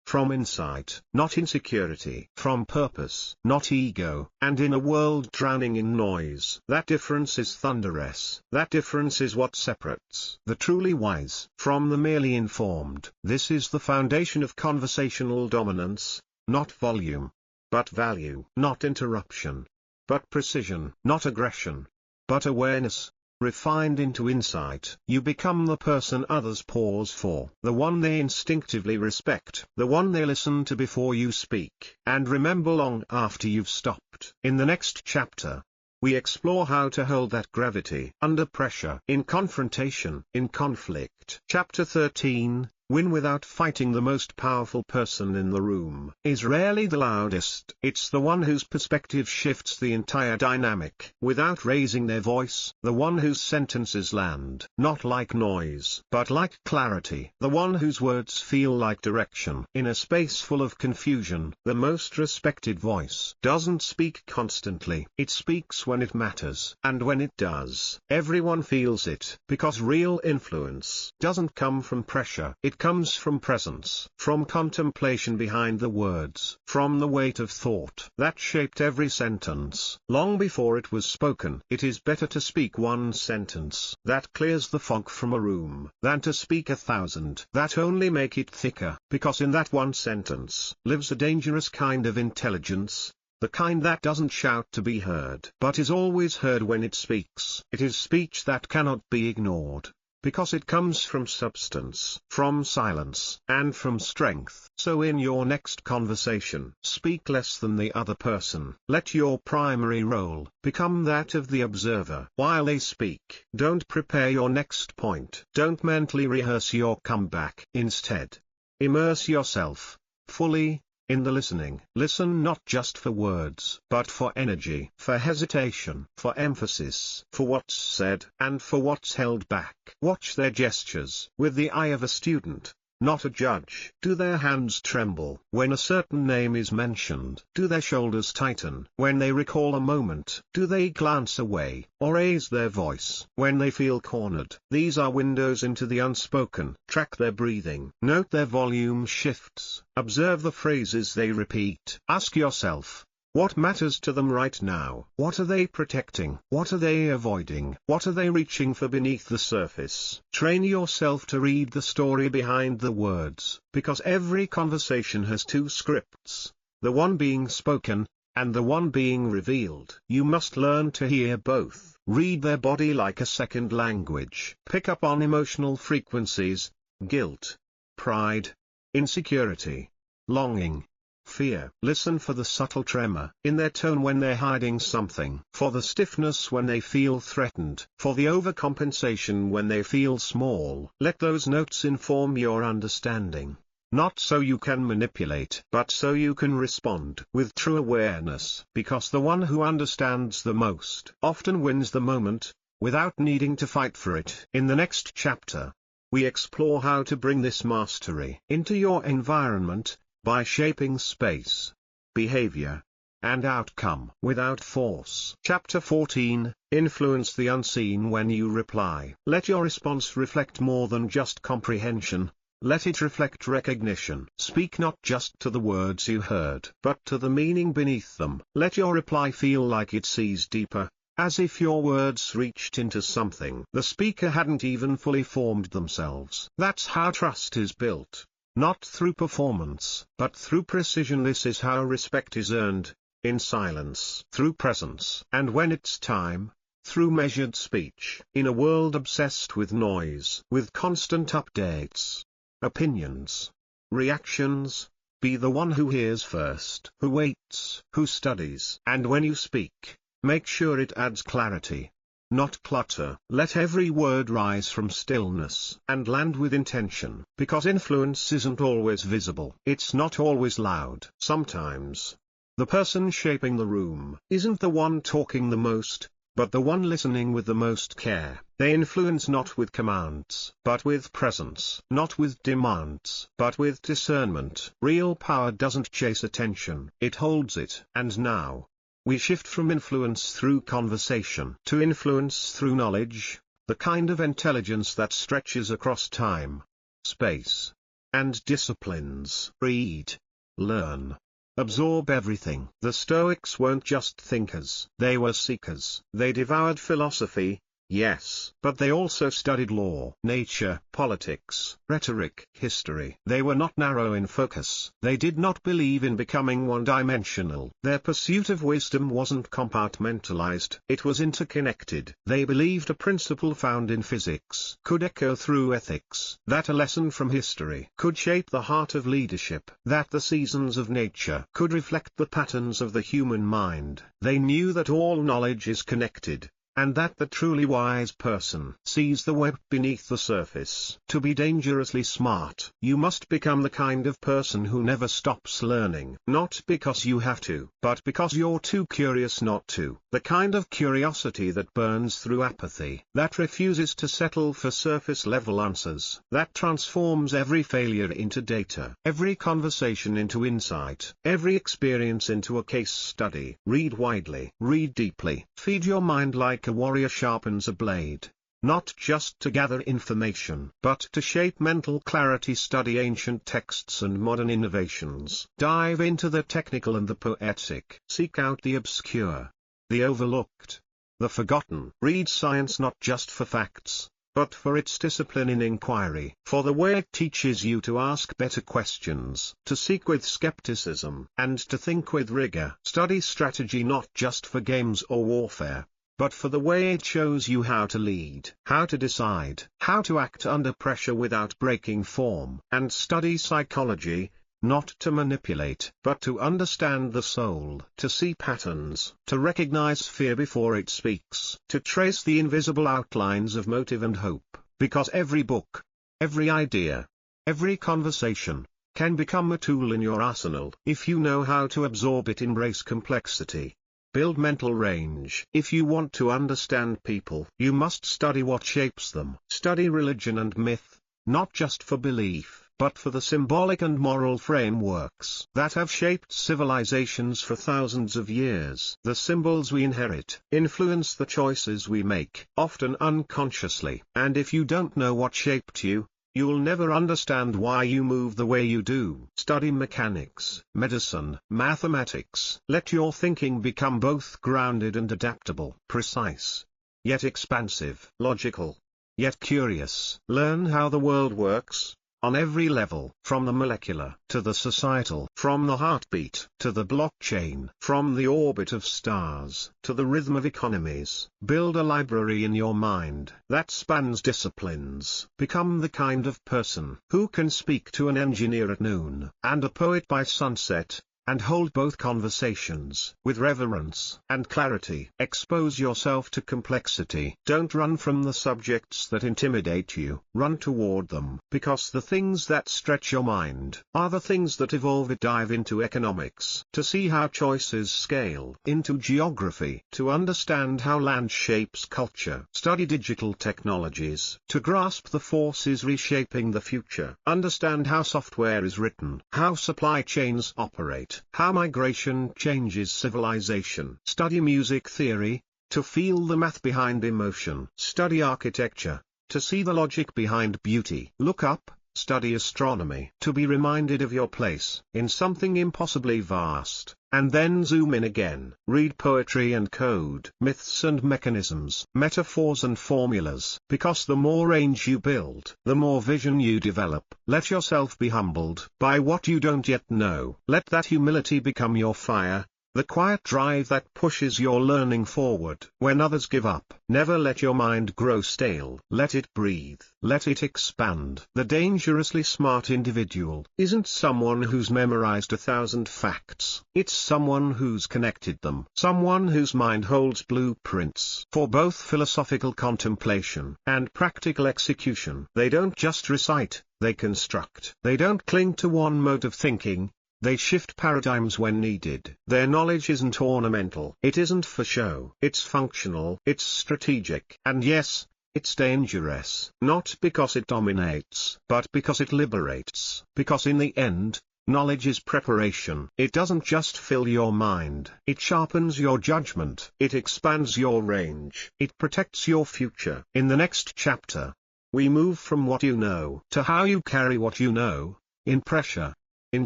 From insight, not insecurity. From purpose, not ego. And in a world drowning in noise, that difference is thunderous. That difference is what separates the truly wise from the merely informed. This is the foundation of conversational dominance, not volume, but value. Not interruption, but precision. Not aggression, but awareness. Refined into insight, you become the person others pause for, the one they instinctively respect, the one they listen to before you speak, and remember long after you've stopped. In the next chapter, we explore how to hold that gravity under pressure, in confrontation, in conflict. Chapter 13, Win without fighting. The most powerful person in the room is rarely the loudest. It's the one whose perspective shifts the entire dynamic without raising their voice. The one whose sentences land not like noise, but like clarity. The one whose words feel like direction. In a space full of confusion, the most respected voice doesn't speak constantly. It speaks when it matters. And when it does, everyone feels it. Because real influence doesn't come from pressure. It comes from presence, from contemplation behind the words, from the weight of thought that shaped every sentence, long before it was spoken. It is better to speak one sentence that clears the fog from a room, than to speak 1,000 that only make it thicker, because in that one sentence lives a dangerous kind of intelligence, the kind that doesn't shout to be heard, but is always heard when it speaks. It is speech that cannot be ignored, because it comes from substance, from silence, and from strength. So in your next conversation, speak less than the other person. Let your primary role become that of the observer while they speak. Don't prepare your next point. Don't mentally rehearse your comeback. Instead, immerse yourself fully in the listening. Listen not just for words, but for energy, for hesitation, for emphasis, for what's said, and for what's held back. Watch their gestures with the eye of a student, not a judge. Do their hands tremble when a certain name is mentioned? Do their shoulders tighten when they recall a moment? Do they glance away, or raise their voice when they feel cornered? These are windows into the unspoken. Track their breathing. Note their volume shifts. Observe the phrases they repeat. Ask yourself, what matters to them right now? What are they protecting? What are they avoiding? What are they reaching for beneath the surface? Train yourself to read the story behind the words, because every conversation has two scripts, the one being spoken, and the one being revealed. You must learn to hear both. Read their body like a second language. Pick up on emotional frequencies, guilt, pride, insecurity, longing, fear. Listen for the subtle tremor in their tone when they're hiding something, for the stiffness when they feel threatened, for the overcompensation when they feel small. Let those notes inform your understanding, not so you can manipulate, but so you can respond with true awareness, because the one who understands the most often wins the moment, without needing to fight for it. In the next chapter, we explore how to bring this mastery into your environment, by shaping space, behavior, and outcome without force. Chapter 14, Influence the unseen when you reply. Let your response reflect more than just comprehension, let it reflect recognition. Speak not just to the words you heard, but to the meaning beneath them. Let your reply feel like it sees deeper, as if your words reached into something the speaker hadn't even fully formed themselves. That's how trust is built. Not through performance, but through precision. This is how respect is earned, in silence, through presence, and when it's time, through measured speech. In a world obsessed with noise, with constant updates, opinions, reactions, be the one who hears first, who waits, who studies. And when you speak, make sure it adds clarity, not clutter. Let every word rise from stillness and land with intention, because influence isn't always visible. It's not always loud. Sometimes, the person shaping the room isn't the one talking the most, but the one listening with the most care. They influence not with commands, but with presence. Not with demands, but with discernment. Real power doesn't chase attention, it holds it. And now, we shift from influence through conversation to influence through knowledge, the kind of intelligence that stretches across time, space, and disciplines. Read, learn, absorb everything. The Stoics weren't just thinkers, they were seekers. They devoured philosophy, yes, but they also studied law, nature, politics, rhetoric, history. They were not narrow in focus. They did not believe in becoming one-dimensional. Their pursuit of wisdom wasn't compartmentalized, it was interconnected. They believed a principle found in physics could echo through ethics, that a lesson from history could shape the heart of leadership, that the seasons of nature could reflect the patterns of the human mind. They knew that all knowledge is connected, and that the truly wise person sees the web beneath the surface. To be dangerously smart, you must become the kind of person who never stops learning. Not because you have to, but because you're too curious not to. The kind of curiosity that burns through apathy, that refuses to settle for surface-level answers, that transforms every failure into data, every conversation into insight, every experience into a case study. Read widely, read deeply, feed your mind like a warrior sharpens a blade, not just to gather information, but to shape mental clarity. Study ancient texts and modern innovations. Dive into the technical and the poetic. Seek out the obscure, the overlooked, the forgotten. Read science not just for facts, but for its discipline in inquiry, for the way it teaches you to ask better questions, to seek with skepticism, and to think with rigor. Study strategy not just for games or warfare, but for the way it shows you how to lead, how to decide, how to act under pressure without breaking form. And study psychology, not to manipulate, but to understand the soul, to see patterns, to recognize fear before it speaks, to trace the invisible outlines of motive and hope, because every book, every idea, every conversation, can become a tool in your arsenal, if you know how to absorb it. Embrace complexity. Build mental range. If you want to understand people, you must study what shapes them. Study religion and myth, not just for belief, but for the symbolic and moral frameworks that have shaped civilizations for thousands of years. The symbols we inherit influence the choices we make, often unconsciously. And if you don't know what shaped you, you'll never understand why you move the way you do. Study mechanics, medicine, mathematics. Let your thinking become both grounded and adaptable, precise, yet expansive, logical, yet curious. Learn how the world works, on every level, from the molecular to the societal, from the heartbeat to the blockchain, from the orbit of stars to the rhythm of economies. Build a library in your mind that spans disciplines. Become the kind of person who can speak to an engineer at noon and a poet by sunset, and hold both conversations with reverence and clarity. Expose yourself to complexity. Don't run from the subjects that intimidate you, run toward them, because the things that stretch your mind are the things that evolve it. Dive into economics to see how choices scale, into geography to understand how land shapes culture. Study digital technologies to grasp the forces reshaping the future. Understand how software is written, how supply chains operate, how migration changes civilization. Study music theory, to feel the math behind emotion. Study architecture, to see the logic behind beauty. Look up, study astronomy, to be reminded of your place in something impossibly vast, and then zoom in again. Read poetry and code, myths and mechanisms, metaphors and formulas, because the more range you build, the more vision you develop. Let yourself be humbled by what you don't yet know. Let that humility become your fire, the quiet drive that pushes your learning forward when others give up. Never let your mind grow stale. Let it breathe. Let it expand. The dangerously smart individual isn't someone who's memorized 1,000 facts. It's someone who's connected them. Someone whose mind holds blueprints for both philosophical contemplation and practical execution. They don't just recite, they construct. They don't cling to one mode of thinking. They shift paradigms when needed. Their knowledge isn't ornamental. It isn't for show. It's functional. It's strategic. And yes, it's dangerous. Not because it dominates, but because it liberates. Because in the end, knowledge is preparation. It doesn't just fill your mind. It sharpens your judgment. It expands your range. It protects your future. In the next chapter, we move from what you know to how you carry what you know, in pressure, in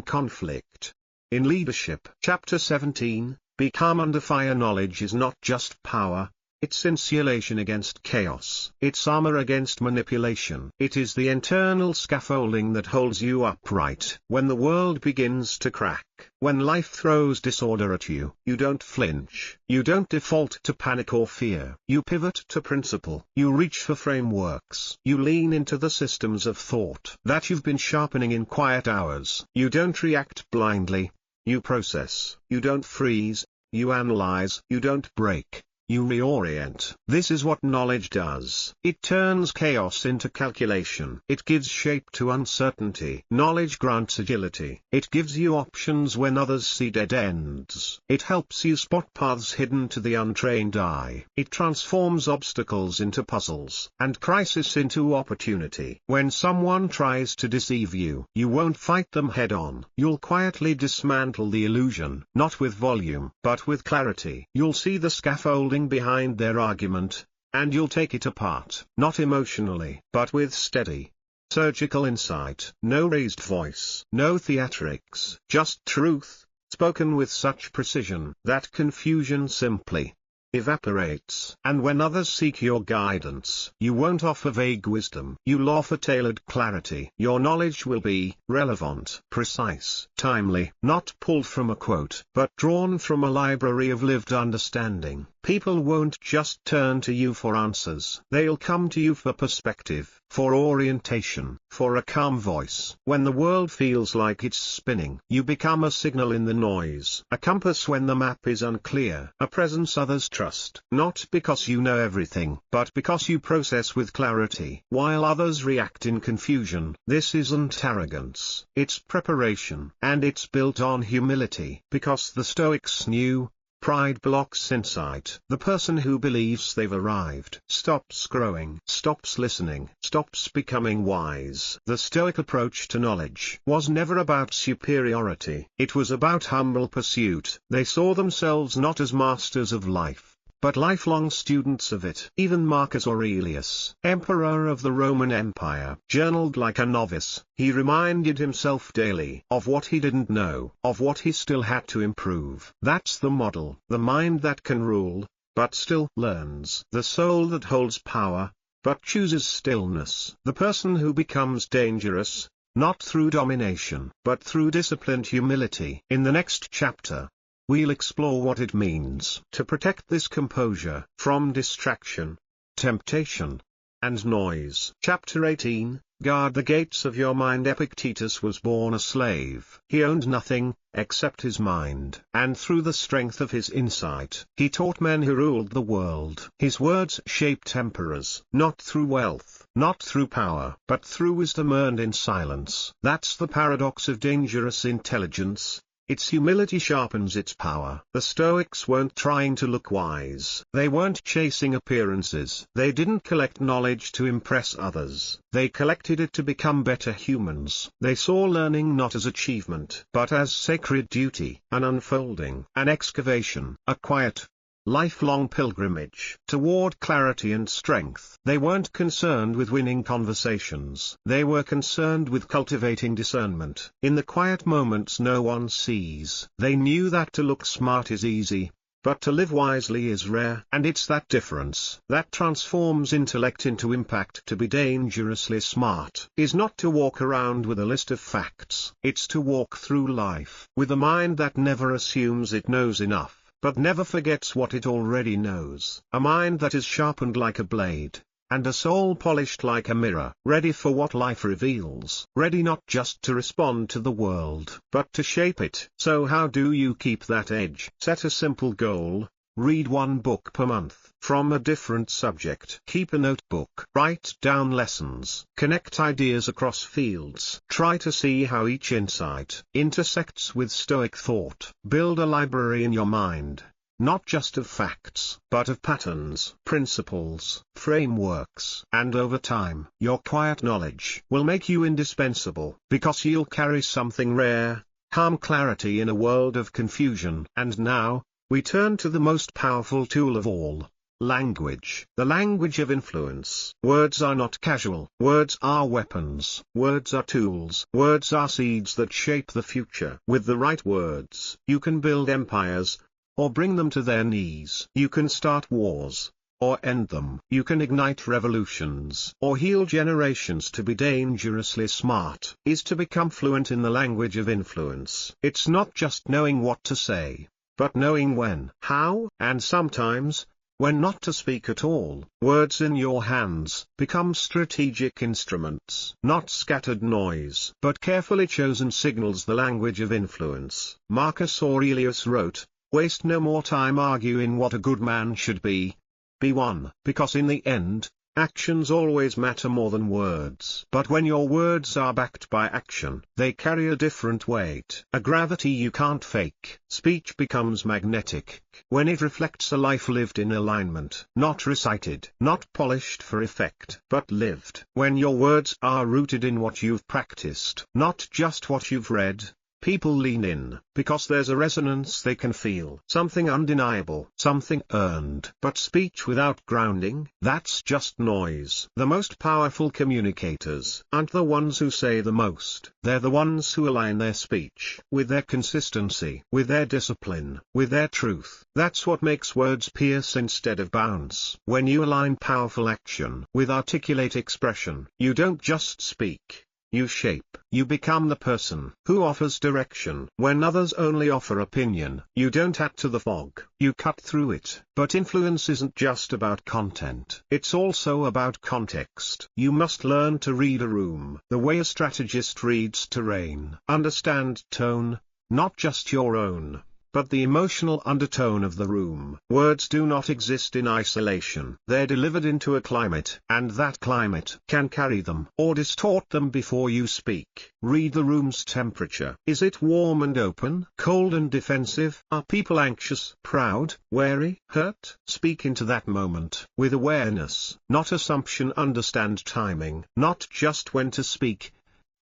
conflict, in leadership. Chapter 17, Be Calm Under Fire. Knowledge is not just power, it's insulation against chaos. It's armor against manipulation. It is the internal scaffolding that holds you upright. When the world begins to crack, when life throws disorder at you, you don't flinch. You don't default to panic or fear. You pivot to principle. You reach for frameworks. You lean into the systems of thought that you've been sharpening in quiet hours. You don't react blindly. You process. You don't freeze. You analyze. You don't break. You reorient. This is what knowledge does. It turns chaos into calculation. It gives shape to uncertainty. Knowledge grants agility. It gives you options when others see dead ends. It helps you spot paths hidden to the untrained eye. It transforms obstacles into puzzles, and crisis into opportunity. When someone tries to deceive you, you won't fight them head on. You'll quietly dismantle the illusion, not with volume, but with clarity. You'll see the scaffolding behind their argument, and you'll take it apart, not emotionally, but with steady, surgical insight. No raised voice, no theatrics, just truth, spoken with such precision that confusion simply evaporates. And when others seek your guidance, you won't offer vague wisdom. You'll offer tailored clarity. Your knowledge will be relevant, precise, timely, not pulled from a quote, but drawn from a library of lived understanding. People won't just turn to you for answers. They'll come to you for perspective, for orientation, for a calm voice. When the world feels like it's spinning, you become a signal in the noise, a compass when the map is unclear, a presence others trust, not because you know everything, but because you process with clarity, while others react in confusion. This isn't arrogance, it's preparation, and it's built on humility, because the Stoics knew, Pride blocks insight. The person who believes they've arrived stops growing, stops listening, stops becoming wise. The Stoic approach to knowledge was never about superiority. It was about humble pursuit. They saw themselves not as masters of life, but lifelong students of it. Even Marcus Aurelius, emperor of the Roman Empire, journaled like a novice. He reminded himself daily of what he didn't know, of what he still had to improve. That's the model. The mind that can rule, but still learns. The soul that holds power, but chooses stillness. The person who becomes dangerous, not through domination, but through disciplined humility. In the next chapter, we'll explore what it means to protect this composure from distraction, temptation, and noise. Chapter 18, Guard the Gates of Your Mind. Epictetus was born a slave. He owned nothing, except his mind. And through the strength of his insight, he taught men who ruled the world. His words shaped emperors, not through wealth, not through power, but through wisdom earned in silence. That's the paradox of dangerous intelligence. Its humility sharpens its power. The Stoics weren't trying to look wise. They weren't chasing appearances. They didn't collect knowledge to impress others. They collected it to become better humans. They saw learning not as achievement, but as sacred duty, an unfolding, an excavation, a quiet, lifelong pilgrimage toward clarity and strength. They weren't concerned with winning conversations. They were concerned with cultivating discernment. In the quiet moments no one sees, they knew that to look smart is easy, but to live wisely is rare. And it's that difference that transforms intellect into impact. To be dangerously smart is not to walk around with a list of facts. It's to walk through life with a mind that never assumes it knows enough, but never forgets what it already knows. A mind that is sharpened like a blade, and a soul polished like a mirror, ready for what life reveals, ready not just to respond to the world, but to shape it. So how do you keep that edge? Set a simple goal. Read one book per month, from a different subject. Keep a notebook. Write down lessons. Connect ideas across fields. Try to see how each insight intersects with Stoic thought. Build a library in your mind, not just of facts, but of patterns, principles, frameworks. And over time, your quiet knowledge will make you indispensable, because you'll carry something rare, calm clarity in a world of confusion. And now, we turn to the most powerful tool of all, language. The language of influence. Words are not casual. Words are weapons. Words are tools. Words are seeds that shape the future. With the right words, you can build empires, or bring them to their knees. You can start wars, or end them. You can ignite revolutions, or heal generations. To be dangerously smart is to become fluent in the language of influence. It's not just knowing what to say, but knowing when, how, and sometimes, when not to speak at all. Words in your hands become strategic instruments. Not scattered noise, but carefully chosen signals. The language of influence. Marcus Aurelius wrote, "Waste no more time arguing what a good man should be. Be one." Because in the end, actions always matter more than words. But when your words are backed by action, they carry a different weight, a gravity you can't fake. Speech becomes magnetic when it reflects a life lived in alignment, not recited, not polished for effect, but lived. When your words are rooted in what you've practiced, not just what you've read, people lean in, because there's a resonance they can feel. Something undeniable, something earned. But speech without grounding, that's just noise. The most powerful communicators aren't the ones who say the most. They're the ones who align their speech with their consistency, with their discipline, with their truth. That's what makes words pierce instead of bounce. When you align powerful action with articulate expression, you don't just speak. You shape. You become the person who offers direction. When others only offer opinion, you don't add to the fog. You cut through it. But influence isn't just about content. It's also about context. You must learn to read a room the way a strategist reads terrain. Understand tone, not just your own. but the emotional undertone of the room. Words do not exist in isolation. They're delivered into a climate, and that climate can carry them or distort them before you speak. Read the room's temperature. Is it warm and open, cold and defensive? Are people anxious, proud, wary, hurt? Speak into that moment with awareness, not assumption. Understand timing, not just when to speak,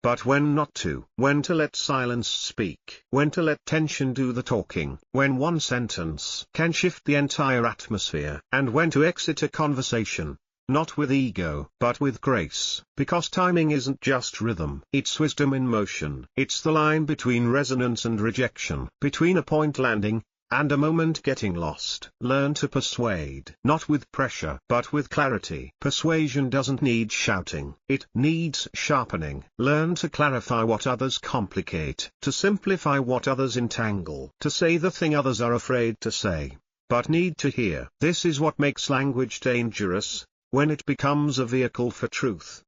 but when not to. When to let silence speak. When to let tension do the talking. When one sentence can shift the entire atmosphere. And when to exit a conversation, not with ego, but with grace. Because timing isn't just rhythm. It's wisdom in motion. It's the line between resonance and rejection. Between a point landing and a moment getting lost. Learn to persuade, not with pressure, but with clarity. Persuasion doesn't need shouting, it needs sharpening. Learn to clarify what others complicate, to simplify what others entangle, to say the thing others are afraid to say, but need to hear. This is what makes language dangerous, when it becomes a vehicle for truth,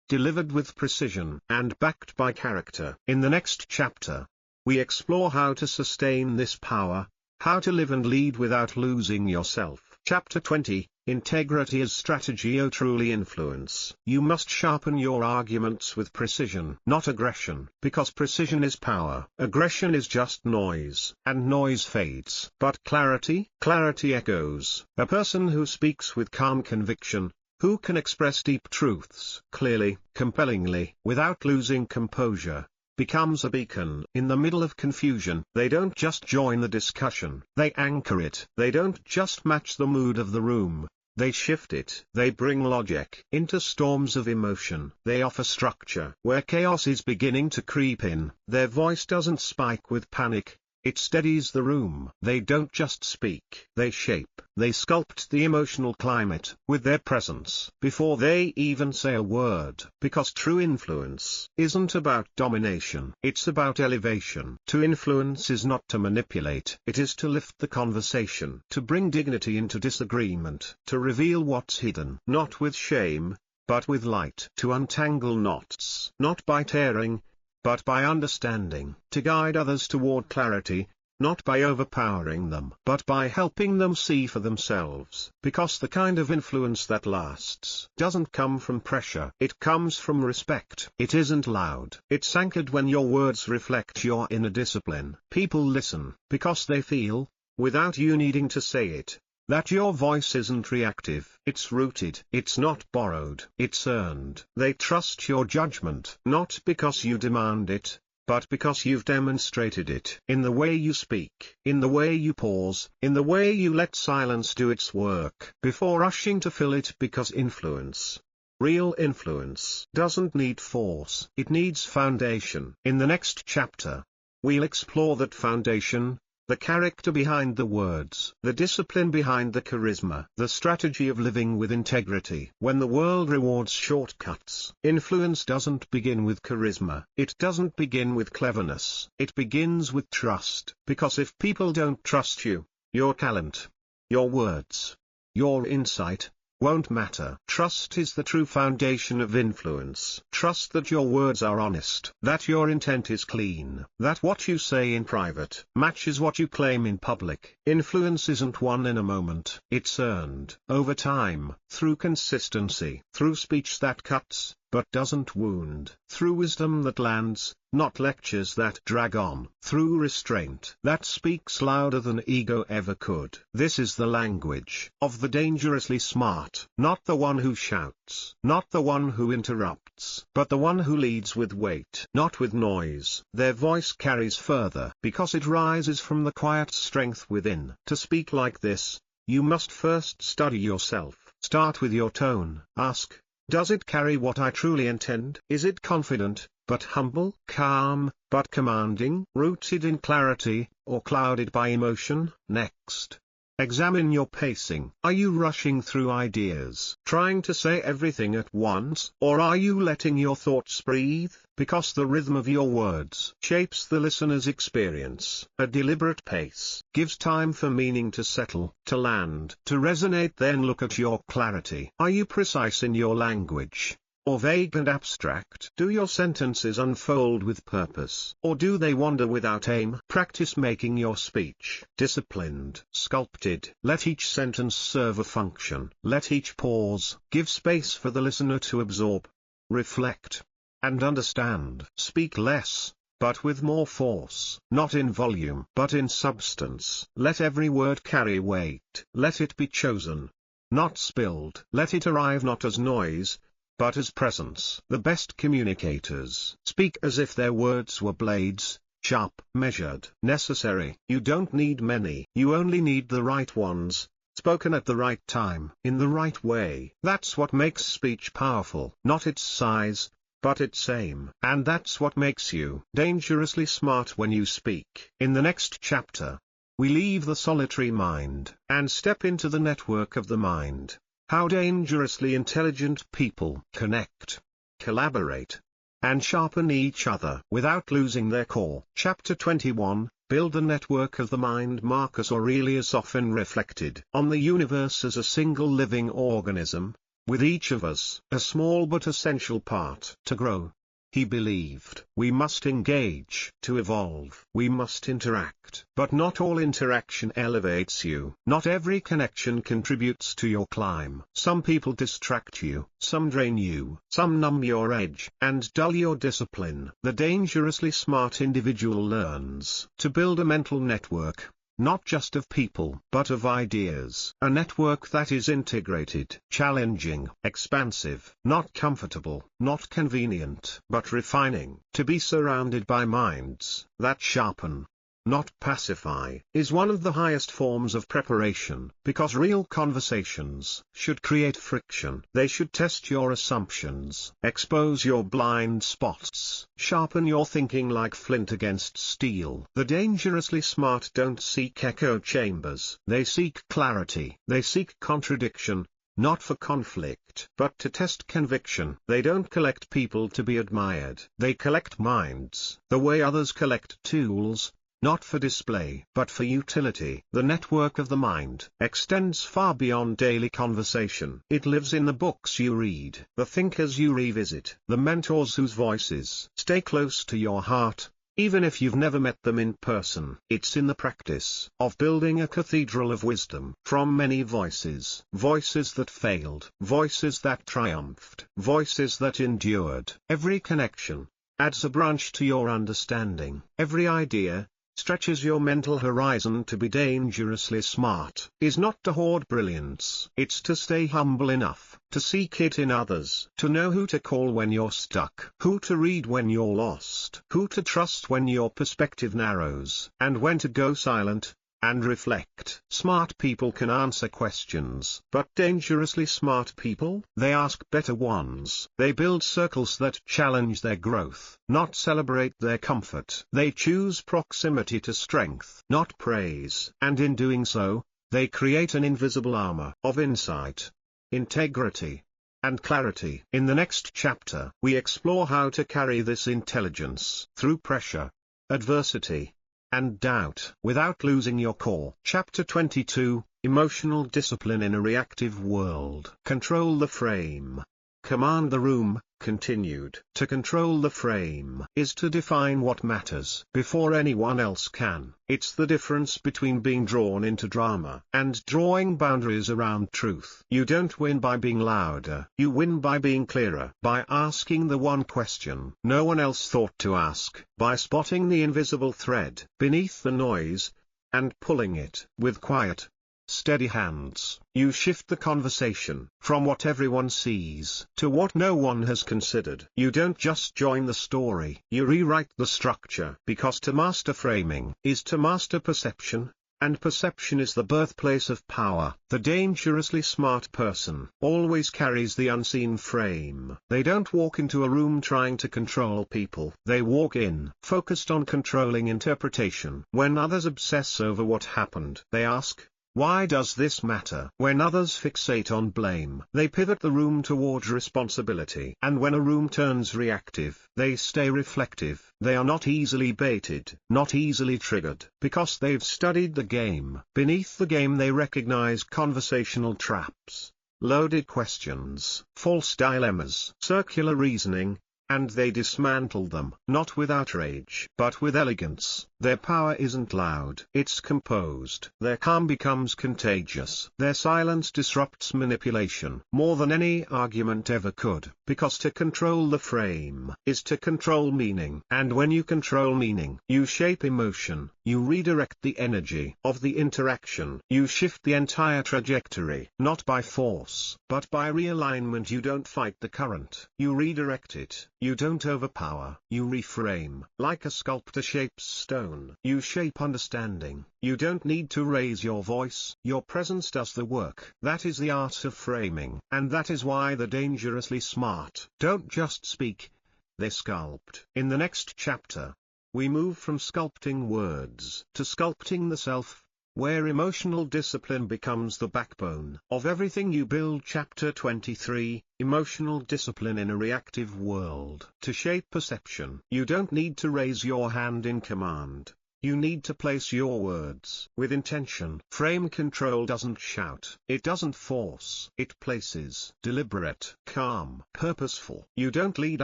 delivered with precision and backed by character. In the next chapter, we explore how to sustain this power, how to live and lead without losing yourself. Chapter 20, Integrity as Strategy. Truly influence. You must sharpen your arguments with precision, not aggression, because precision is power. Aggression is just noise, and noise fades. But clarity echoes. A person who speaks with calm conviction, who can express deep truths clearly, compellingly, without losing composure, becomes a beacon. In the middle of confusion, they don't just join the discussion, they anchor it. They don't just match the mood of the room, they shift it. They bring logic into storms of emotion. They offer structure where chaos is beginning to creep in. Their voice doesn't spike with panic, it steadies the room. They don't just speak, they shape, they sculpt the emotional climate with their presence before they even say a word. Because true influence isn't about domination, it's about elevation. To influence is not to manipulate, it is to lift the conversation, to bring dignity into disagreement, to reveal what's hidden, not with shame, but with light, to untangle knots, not by tearing, but by understanding, to guide others toward clarity, not by overpowering them, but by helping them see for themselves. Because the kind of influence that lasts doesn't come from pressure, it comes from respect. It isn't loud, it's anchored when your words reflect your inner discipline. People listen, because they feel, without you needing to say it, that your voice isn't reactive, it's rooted, it's not borrowed, it's earned. They trust your judgment, not because you demand it, but because you've demonstrated it. In the way you speak, in the way you pause, in the way you let silence do its work, before rushing to fill it. Because influence, real influence, doesn't need force, it needs foundation. In the next chapter, we'll explore that foundation, the character behind the words, the discipline behind the charisma, the strategy of living with integrity. When the world rewards shortcuts, influence doesn't begin with charisma, it doesn't begin with cleverness, it begins with trust. Because if people don't trust you, your talent, your words, your insight, won't matter. Trust is the true foundation of influence. Trust that your words are honest, that your intent is clean, that what you say in private matches what you claim in public. Influence isn't won in a moment, it's earned over time, through consistency, through speech that cuts, but doesn't wound, through wisdom that lands, not lectures that drag on, through restraint that speaks louder than ego ever could. This is the language of the dangerously smart, not the one who shouts, not the one who interrupts, but the one who leads with weight, not with noise. Their voice carries further, because it rises from the quiet strength within. To speak like this, you must first study yourself. Start with your tone. Ask, does it carry what I truly intend? Is it confident, but humble, calm, but commanding, rooted in clarity, or clouded by emotion? Next, examine your pacing. Are you rushing through ideas, trying to say everything at once, or are you letting your thoughts breathe? Because the rhythm of your words shapes the listener's experience. A deliberate pace gives time for meaning to settle, to land, to resonate. Then look at your clarity. Are you precise in your language? or vague and abstract? Do your sentences unfold with purpose, or do they wander without aim? Practice making your speech disciplined, sculpted. Let each sentence serve a function. Let each pause give space for the listener to absorb, reflect, and understand. Speak less, but with more force, not in volume, but in substance. Let every word carry weight. Let it be chosen, not spilled. Let it arrive not as noise, but as presence. The best communicators speak as if their words were blades, sharp, measured, necessary. You don't need many. You only need the right ones, spoken at the right time, in the right way. That's what makes speech powerful, not its size, but its aim. And that's what makes you dangerously smart when you speak. In the next chapter, we leave the solitary mind, and step into the network of the mind. How dangerously intelligent people connect, collaborate, and sharpen each other without losing their core. Chapter 21, Build the Network of the Mind. Marcus Aurelius often reflected on the universe as a single living organism, with each of us a small but essential part. To grow, he believed, we must engage. To evolve, we must interact. But not all interaction elevates you. Not every connection contributes to your climb. Some people distract you, some drain you, some numb your edge and dull your discipline. The dangerously smart individual learns to build a mental network, not just of people, but of ideas. A network that is integrated, challenging, expansive, not comfortable, not convenient, but refining. To be surrounded by minds that sharpen, not pacify, is one of the highest forms of preparation, because real conversations should create friction. They should test your assumptions, expose your blind spots, sharpen your thinking like flint against steel. The dangerously smart don't seek echo chambers. They seek clarity. They seek contradiction, not for conflict, but to test conviction. They don't collect people to be admired. They collect minds, the way others collect tools, not for display, but for utility. The network of the mind extends far beyond daily conversation. It lives in the books you read, the thinkers you revisit, the mentors whose voices stay close to your heart, even if you've never met them in person. It's in the practice of building a cathedral of wisdom from many voices. Voices that failed, voices that triumphed, voices that endured. Every connection adds a branch to your understanding. Every idea stretches your mental horizon. To be dangerously smart is not to hoard brilliance. It's to stay humble enough to seek it in others, to know who to call when you're stuck, who to read when you're lost, who to trust when your perspective narrows, and when to go silent and reflect. Smart people can answer questions, but dangerously smart people, they ask better ones. They build circles that challenge their growth, not celebrate their comfort. They choose proximity to strength, not praise. And in doing so, they create an invisible armor of insight, integrity, and clarity. In the next chapter, we explore how to carry this intelligence through pressure, adversity, and doubt without losing your core. Chapter 22, Emotional Discipline in a Reactive World. Control the frame. Command the room. Continued. To control the frame is to define what matters before anyone else can. It's the difference between being drawn into drama and drawing boundaries around truth. You don't win by being louder. You win by being clearer, by asking the one question no one else thought to ask, by spotting the invisible thread beneath the noise, and pulling it with quiet, steady hands. You shift the conversation from what everyone sees to what no one has considered. You don't just join the story, you rewrite the structure, because to master framing is to master perception, and perception is the birthplace of power. The dangerously smart person always carries the unseen frame. They don't walk into a room trying to control people. They walk in, focused on controlling interpretation. When others obsess over what happened, they ask, why does this matter? When others fixate on blame, they pivot the room towards responsibility. And when a room turns reactive, they stay reflective. They are not easily baited, not easily triggered, because they've studied the game. Beneath the game they recognize conversational traps. loaded questions, false dilemmas, circular reasoning, and they dismantle them, not with outrage, but with elegance. Their power isn't loud, it's composed. Their calm becomes contagious. Their silence disrupts manipulation more than any argument ever could, because to control the frame is to control meaning. And when you control meaning, you shape emotion, you redirect the energy of the interaction, you shift the entire trajectory, not by force, but by realignment. You don't fight the current, you redirect it. You don't overpower, you reframe. Like a sculptor shapes stone, you shape understanding. You don't need to raise your voice, your presence does the work. That is the art of framing, and that is why the dangerously smart don't just speak, they sculpt. In the next chapter, we move from sculpting words to sculpting the self, where emotional discipline becomes the backbone of everything you build. Chapter 23, Emotional Discipline in a Reactive World. To shape perception, you don't need to raise your hand in command. You need to place your words with intention. Frame control doesn't shout, it doesn't force, it places. Deliberate, calm, purposeful. You don't lead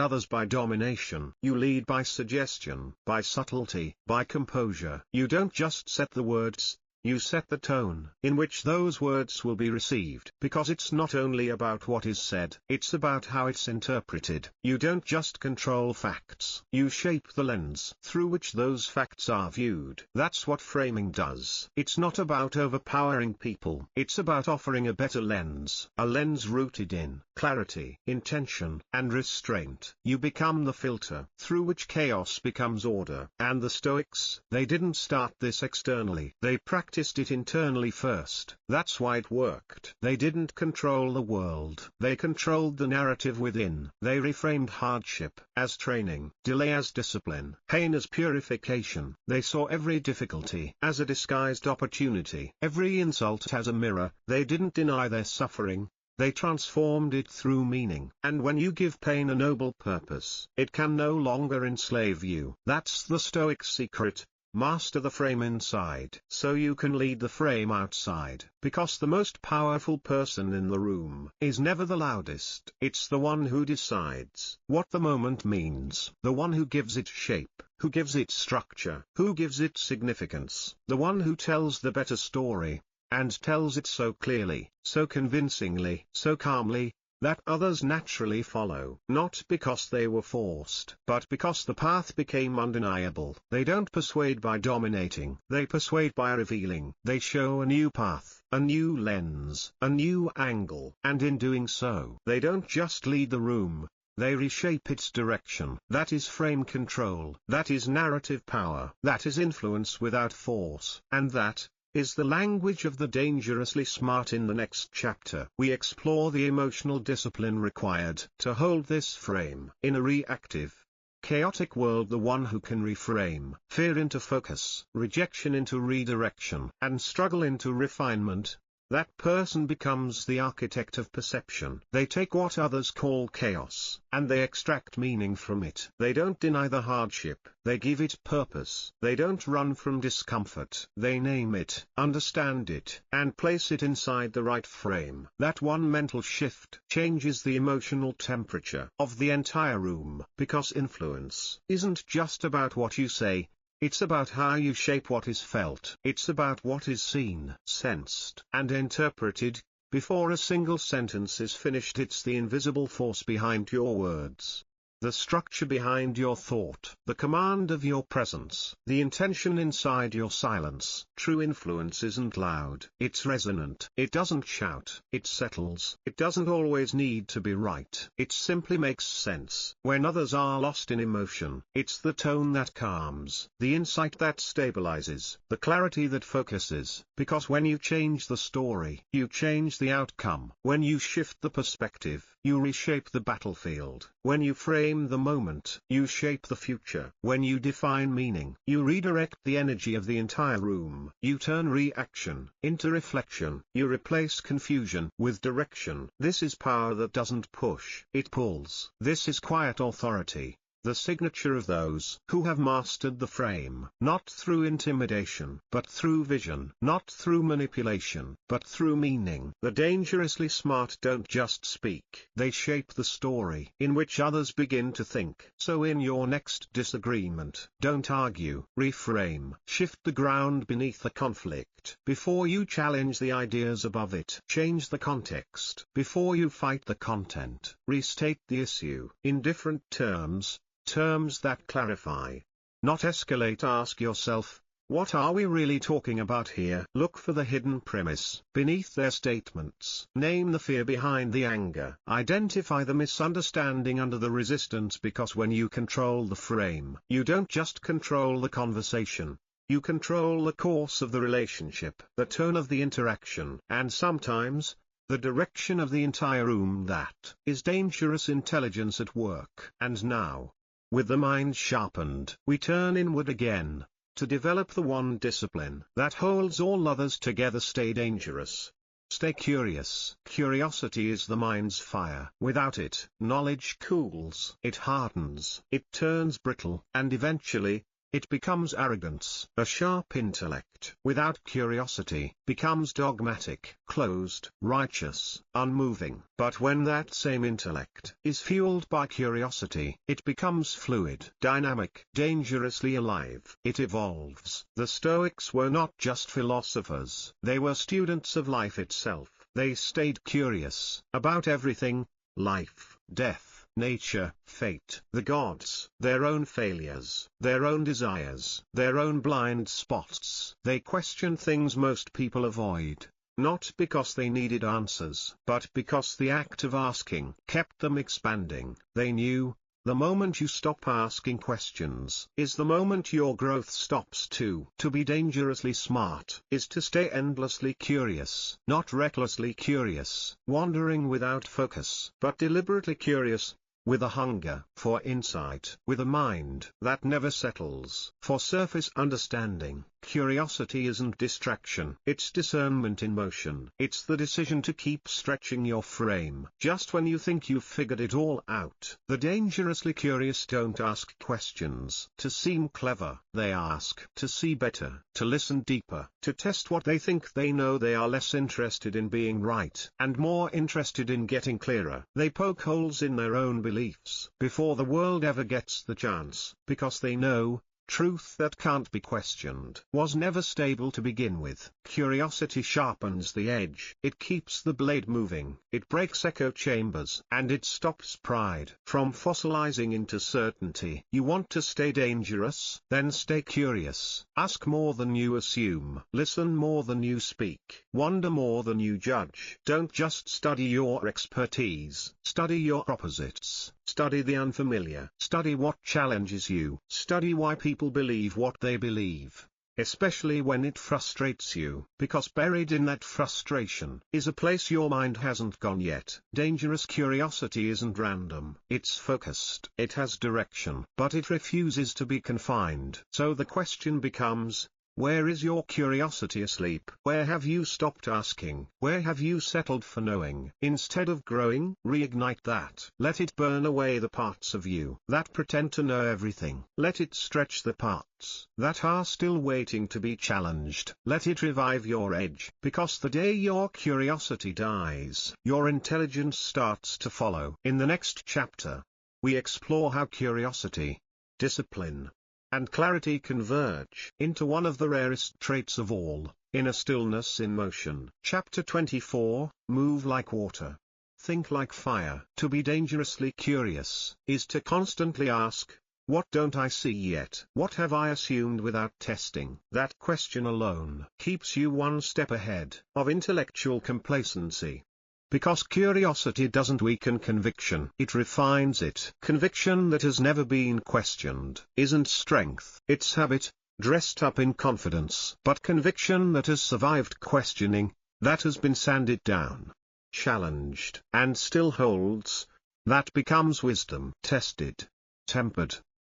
others by domination, you lead by suggestion, by subtlety, by composure. You don't just set the words, you set the tone in which those words will be received. Because it's not only about what is said, it's about how it's interpreted. You don't just control facts, you shape the lens through which those facts are viewed. That's what framing does. It's not about overpowering people, it's about offering a better lens, a lens rooted in clarity, intention, and restraint. You become the filter through which chaos becomes order. And the Stoics, they didn't start this externally, they practiced it internally first. That's why it worked. They didn't control the world, they controlled the narrative within. They reframed hardship as training, delay as discipline, pain as purification. They saw every difficulty as a disguised opportunity, every insult as a mirror. They didn't deny their suffering, they transformed it through meaning. And when you give pain a noble purpose, it can no longer enslave you. That's the Stoic secret. Master the frame inside, so you can lead the frame outside. Because the most powerful person in the room is never the loudest. It's the one who decides what the moment means, the one who gives it shape, who gives it structure, who gives it significance, the one who tells the better story, and tells it so clearly, so convincingly, so calmly, that others naturally follow. Not because they were forced, but because the path became undeniable. They don't persuade by dominating, they persuade by revealing. They show a new path, a new lens, a new angle. And in doing so, they don't just lead the room, they reshape its direction. That is frame control. That is narrative power. That is influence without force. And that is the language of the dangerously smart. In the next chapter, we explore the emotional discipline required to hold this frame in a reactive, chaotic world. The one who can reframe fear into focus, rejection into redirection, and struggle into refinement, that person becomes the architect of perception. They take what others call chaos, and they extract meaning from it. They don't deny the hardship, they give it purpose. They don't run from discomfort, they name it, understand it, and place it inside the right frame. That one mental shift changes the emotional temperature of the entire room. Because influence isn't just about what you say, it's about how you shape what is felt. It's about what is seen, sensed, and interpreted. Before a single sentence is finished, it's the invisible force behind your words, the structure behind your thought, the command of your presence, the intention inside your silence. True influence isn't loud, it's resonant. It doesn't shout, it settles. It doesn't always need to be right, it simply makes sense. When others are lost in emotion, it's the tone that calms, the insight that stabilizes, the clarity that focuses. Because when you change the story, you change the outcome. When you shift the perspective, you reshape the battlefield. When you frame the moment, you shape the future. When you define meaning, you redirect the energy of the entire room. You turn reaction into reflection. You replace confusion with direction. This is power that doesn't push, it pulls. This is quiet authority the signature of those who have mastered the frame. Not through intimidation, but through vision. Not through manipulation, but through meaning. The dangerously smart don't just speak. They shape the story in which others begin to think. So in your next disagreement, don't argue. Reframe. Shift the ground beneath the conflict. Before you challenge the ideas above it, change the context. Before you fight the content, restate the issue in different terms, terms that clarify, not escalate. Ask yourself, what are we really talking about here? Look for the hidden premise beneath their statements. Name the fear behind the anger. Identify the misunderstanding under the resistance, because when you control the frame, you don't just control the conversation. You control the course of the relationship, the tone of the interaction, and sometimes, the direction of the entire room. That is dangerous intelligence at work. And now, with the mind sharpened, we turn inward again, to develop the one discipline that holds all others together. Stay dangerous. Stay curious. Curiosity is the mind's fire. Without it, knowledge cools. It hardens. It turns brittle. And eventually, it becomes arrogance. A sharp intellect, without curiosity, becomes dogmatic, closed, righteous, unmoving. But when that same intellect is fueled by curiosity, it becomes fluid, dynamic, dangerously alive. It evolves. The Stoics were not just philosophers. They were students of life itself. They stayed curious about everything: life, death, nature, fate, the gods, their own failures, their own desires, their own blind spots. They questioned things most people avoid, not because they needed answers, but because the act of asking kept them expanding. They knew, the moment you stop asking questions is the moment your growth stops too. To be dangerously smart is to stay endlessly curious, not recklessly curious, wandering without focus, but deliberately curious, with a hunger for insight, with a mind that never settles for surface understanding. Curiosity isn't distraction, it's discernment in motion. It's the decision to keep stretching your frame just when you think you've figured it all out. The dangerously curious don't ask questions to seem clever. They ask to see better, to listen deeper, to test what they think they know. They are less interested in being right and more interested in getting clearer. They poke holes in their own beliefs before the world ever gets the chance, because they know, truth that can't be questioned was never stable to begin with. Curiosity sharpens the edge. It keeps the blade moving. It breaks echo chambers. And it stops pride from fossilizing into certainty. You want to stay dangerous? Then stay curious. Ask more than you assume. Listen more than you speak. Wonder more than you judge. Don't just study your expertise. Study your opposites. Study the unfamiliar. Study what challenges you. Study why people believe what they believe, especially when it frustrates you, because buried in that frustration is a place your mind hasn't gone yet. Dangerous curiosity isn't random, it's focused. It has direction, but it refuses to be confined. So the question becomes, where is your curiosity asleep? Where have you stopped asking? Where have you settled for knowing? Instead of growing, reignite that. Let it burn away the parts of you that pretend to know everything. Let it stretch the parts that are still waiting to be challenged. Let it revive your edge, because the day your curiosity dies, your intelligence starts to follow. In the next chapter, we explore how curiosity, discipline, and clarity converge into one of the rarest traits of all, inner stillness in motion. Chapter 24, Move like water. Think like fire. To be dangerously curious is to constantly ask, what don't I see yet? What have I assumed without testing? That question alone keeps you one step ahead of intellectual complacency. Because curiosity doesn't weaken conviction, it refines it. Conviction that has never been questioned isn't strength, it's habit, dressed up in confidence. But conviction that has survived questioning, that has been sanded down, challenged, and still holds, that becomes wisdom. Tested, tempered,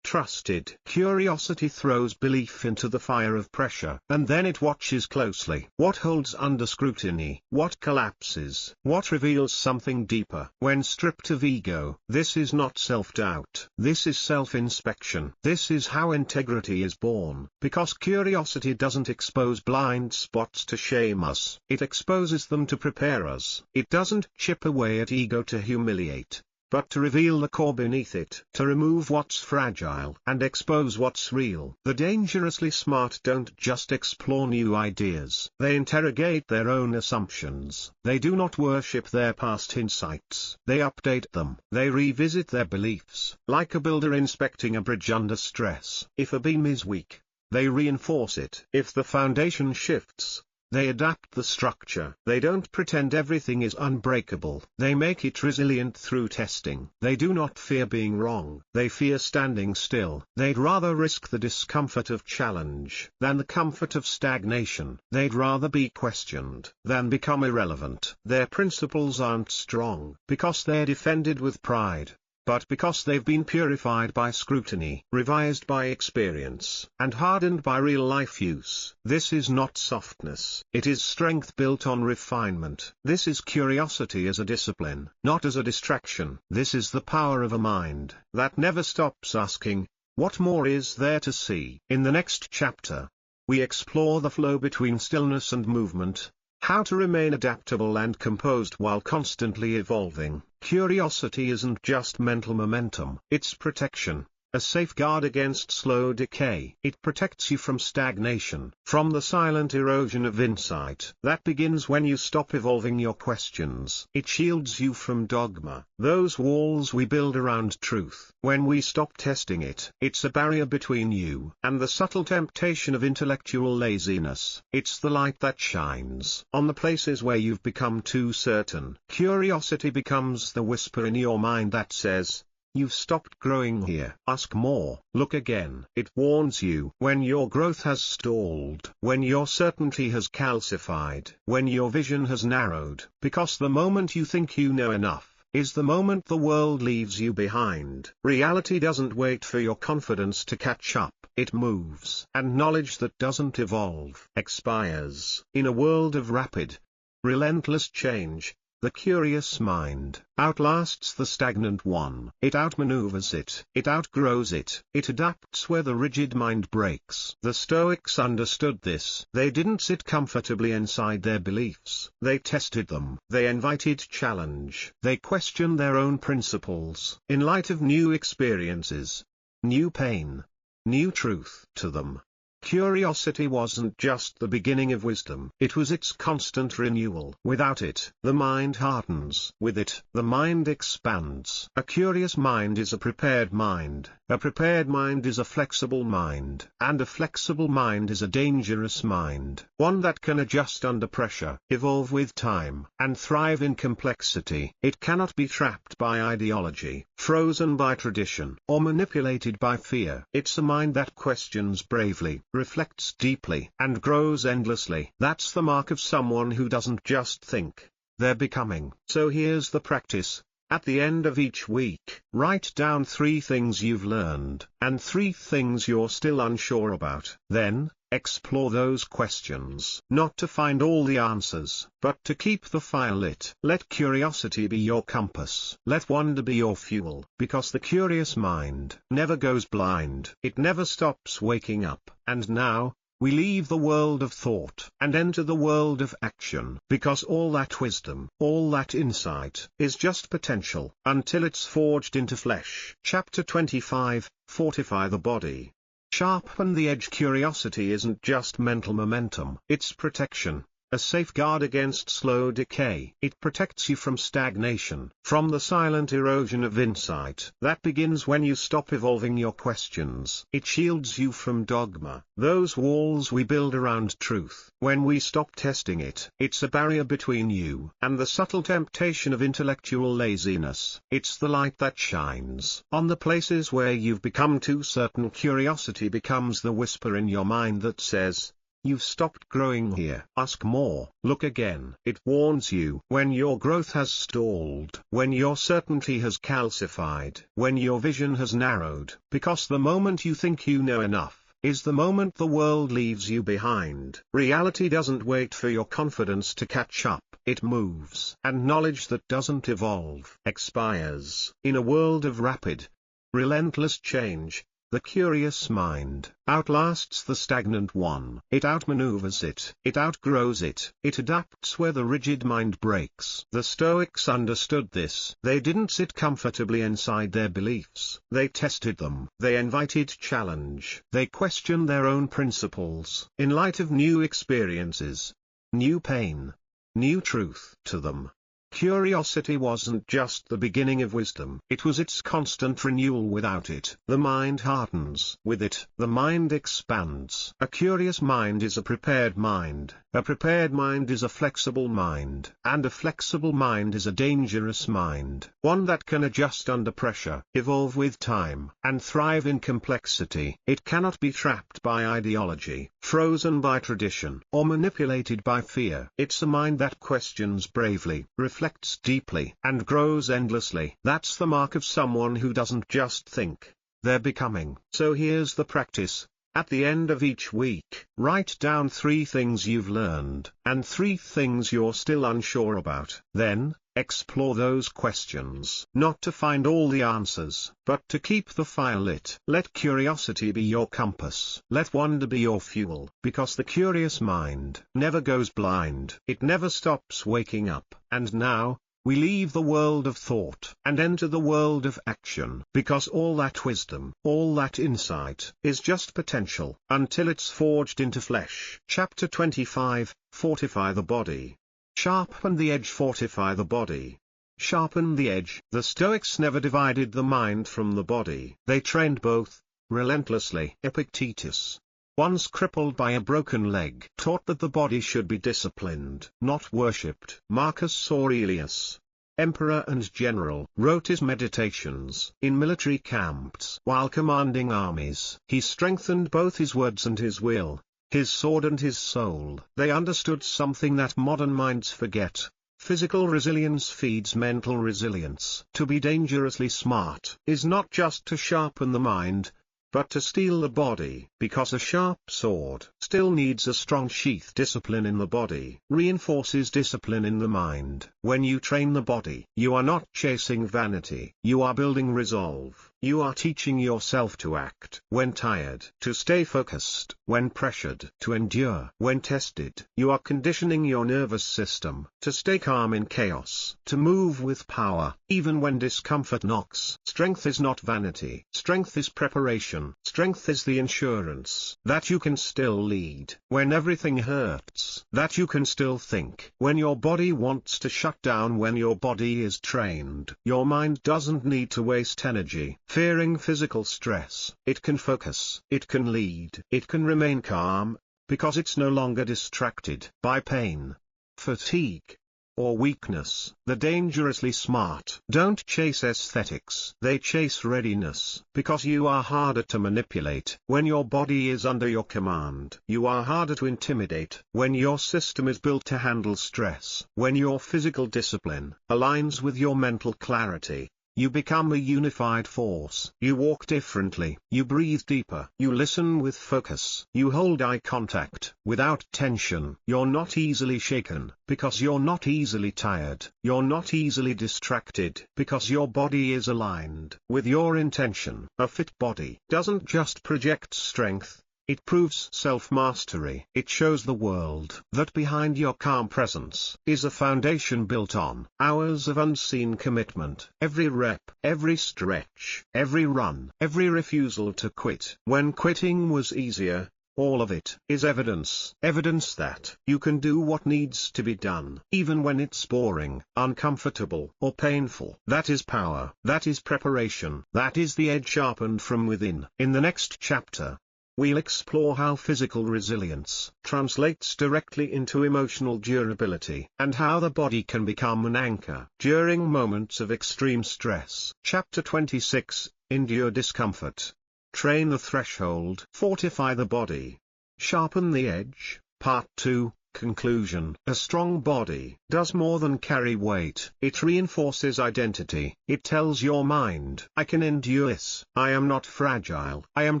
trusted. Curiosity throws belief into the fire of pressure, and then it watches closely. What holds under scrutiny? What collapses? What reveals something deeper? When stripped of ego, this is not self-doubt. This is self-inspection. This is how integrity is born. Because curiosity doesn't expose blind spots to shame us. It exposes them to prepare us. It doesn't chip away at ego to humiliate, but to reveal the core beneath it, to remove what's fragile and expose what's real. The dangerously smart don't just explore new ideas. They interrogate their own assumptions. They do not worship their past insights. They update them. They revisit their beliefs. Like a builder inspecting a bridge under stress. If a beam is weak, they reinforce it. If the foundation shifts, they adapt the structure. They don't pretend everything is unbreakable. They make it resilient through testing. They do not fear being wrong. They fear standing still. They'd rather risk the discomfort of challenge than the comfort of stagnation. They'd rather be questioned than become irrelevant. Their principles aren't strong because they're defended with pride, but because they've been purified by scrutiny, revised by experience, and hardened by real-life use. This is not softness. It is strength built on refinement. This is curiosity as a discipline, not as a distraction. This is the power of a mind that never stops asking, what more is there to see? In the next chapter, we explore the flow between stillness and movement, how to remain adaptable and composed while constantly evolving. Curiosity isn't just mental momentum, it's protection, a safeguard against slow decay. It protects you from stagnation, from the silent erosion of insight that begins when you stop evolving your questions. It shields you from dogma, those walls we build around truth. When we stop testing it, it's a barrier between you and the subtle temptation of intellectual laziness. It's the light that shines on the places where you've become too certain. Curiosity becomes the whisper in your mind that says, you've stopped growing here. Ask more. Look again. It warns you when your growth has stalled, when your certainty has calcified, when your vision has narrowed, because the moment you think you know enough is the moment the world leaves you behind. Reality doesn't wait for your confidence to catch up. It moves. And knowledge that doesn't evolve expires. In a world of rapid, relentless change, the curious mind outlasts the stagnant one. It outmaneuvers it. It outgrows it. It adapts where the rigid mind breaks. The Stoics understood this. They didn't sit comfortably inside their beliefs. They tested them. They invited challenge. They questioned their own principles. In light of new experiences, new pain, new truth. To them, curiosity wasn't just the beginning of wisdom. It was its constant renewal. Without it, the mind hardens. With it, the mind expands. A curious mind is a prepared mind. A prepared mind is a flexible mind. And a flexible mind is a dangerous mind. One that can adjust under pressure, evolve with time, and thrive in complexity. It cannot be trapped by ideology, frozen by tradition, or manipulated by fear. It's a mind that questions bravely, reflects deeply, and grows endlessly. That's the mark of someone who doesn't just think, they're becoming. So here's the practice. At the end of each week, write down 3 things you've learned, and 3 things you're still unsure about. Then, explore those questions. Not to find all the answers, but to keep the fire lit. Let curiosity be your compass. Let wonder be your fuel. Because the curious mind never goes blind. It never stops waking up. And now, we leave the world of thought and enter the world of action. Because all that wisdom, all that insight, is just potential, until it's forged into flesh. Chapter 25, Fortify the Body. Sharpen the edge. Curiosity isn't just mental momentum. It's protection, a safeguard against slow decay. It protects you from stagnation, from the silent erosion of insight that begins when you stop evolving your questions. It shields you from dogma, those walls we build around truth. When we stop testing it, it's a barrier between you and the subtle temptation of intellectual laziness. It's the light that shines on the places where you've become too certain. Curiosity becomes the whisper in your mind that says, You've stopped growing here. Ask more. Look again. It warns you when your growth has stalled, when your certainty has calcified, when your vision has narrowed, because the moment you think you know enough is the moment the world leaves you behind. Reality doesn't wait for your confidence to catch up, it moves. And knowledge that doesn't evolve expires. In a world of rapid, relentless change, the curious mind outlasts the stagnant one. It outmaneuvers it. It outgrows it. It adapts where the rigid mind breaks. The Stoics understood this. They didn't sit comfortably inside their beliefs. They tested them. They invited challenge. They questioned their own principles. In light of new experiences, new pain, new truth. To them, curiosity wasn't just the beginning of wisdom. It was its constant renewal. Without it, the mind hardens. With it, the mind expands. A curious mind is a prepared mind. A prepared mind is a flexible mind. And a flexible mind is a dangerous mind. One that can adjust under pressure, evolve with time, and thrive in complexity. It cannot be trapped by ideology, frozen by tradition, or manipulated by fear. It's a mind that questions bravely, reflects deeply, and grows endlessly. That's the mark of someone who doesn't just think, they're becoming. So here's the practice. At the end of each week, write down 3 things you've learned, and 3 things you're still unsure about. Then, explore those questions. Not to find all the answers, but to keep the fire lit. Let curiosity be your compass. Let wonder be your fuel. Because the curious mind never goes blind. It never stops waking up. And now, we leave the world of thought and enter the world of action. Because all that wisdom, all that insight, is just potential, until it's forged into flesh. Chapter 25, Fortify the Body. Sharpen the edge, fortify the body. Sharpen the edge. The Stoics never divided the mind from the body. They trained both, relentlessly. Epictetus, once crippled by a broken leg, taught that the body should be disciplined, not worshipped. Marcus Aurelius, emperor and general, wrote his meditations in military camps. While commanding armies, he strengthened both his words and his will, his sword and his soul. They understood something that modern minds forget. Physical resilience feeds mental resilience. To be dangerously smart is not just to sharpen the mind, but to steel the body. Because a sharp sword still needs a strong sheath. Discipline in the body reinforces discipline in the mind. When you train the body, you are not chasing vanity. You are building resolve. You are teaching yourself to act when tired, to stay focused when pressured, to endure when tested. You are conditioning your nervous system to stay calm in chaos, to move with power even when discomfort knocks. Strength is not vanity. Strength is preparation. Strength is the insurance that you can still lead when everything hurts, that you can still think when your body wants to shut down. When your body is trained, your mind doesn't need to waste energy fearing physical stress. It can focus, it can lead, it can remain calm, because it's no longer distracted by pain, fatigue, or weakness. The dangerously smart don't chase aesthetics, they chase readiness. Because you are harder to manipulate when your body is under your command. You are harder to intimidate when your system is built to handle stress. When your physical discipline aligns with your mental clarity, you become a unified force. You walk differently. You breathe deeper. You listen with focus. You hold eye contact without tension. You're not easily shaken, because you're not easily tired. You're not easily distracted, because your body is aligned with your intention. A fit body doesn't just project strength, it proves self-mastery. It shows the world that behind your calm presence is a foundation built on hours of unseen commitment. Every rep, every stretch, every run, every refusal to quit when quitting was easier, all of it is evidence. Evidence that you can do what needs to be done, even when it's boring, uncomfortable, or painful. That is power. That is preparation. That is the edge sharpened from within. In the next chapter, we'll explore how physical resilience translates directly into emotional durability, and how the body can become an anchor during moments of extreme stress. Chapter 26, Endure discomfort. Train the threshold. Fortify the body. Sharpen the edge. Part 2. Conclusion. A strong body does more than carry weight. It reinforces identity. It tells your mind, I can endure this. I am not fragile. I am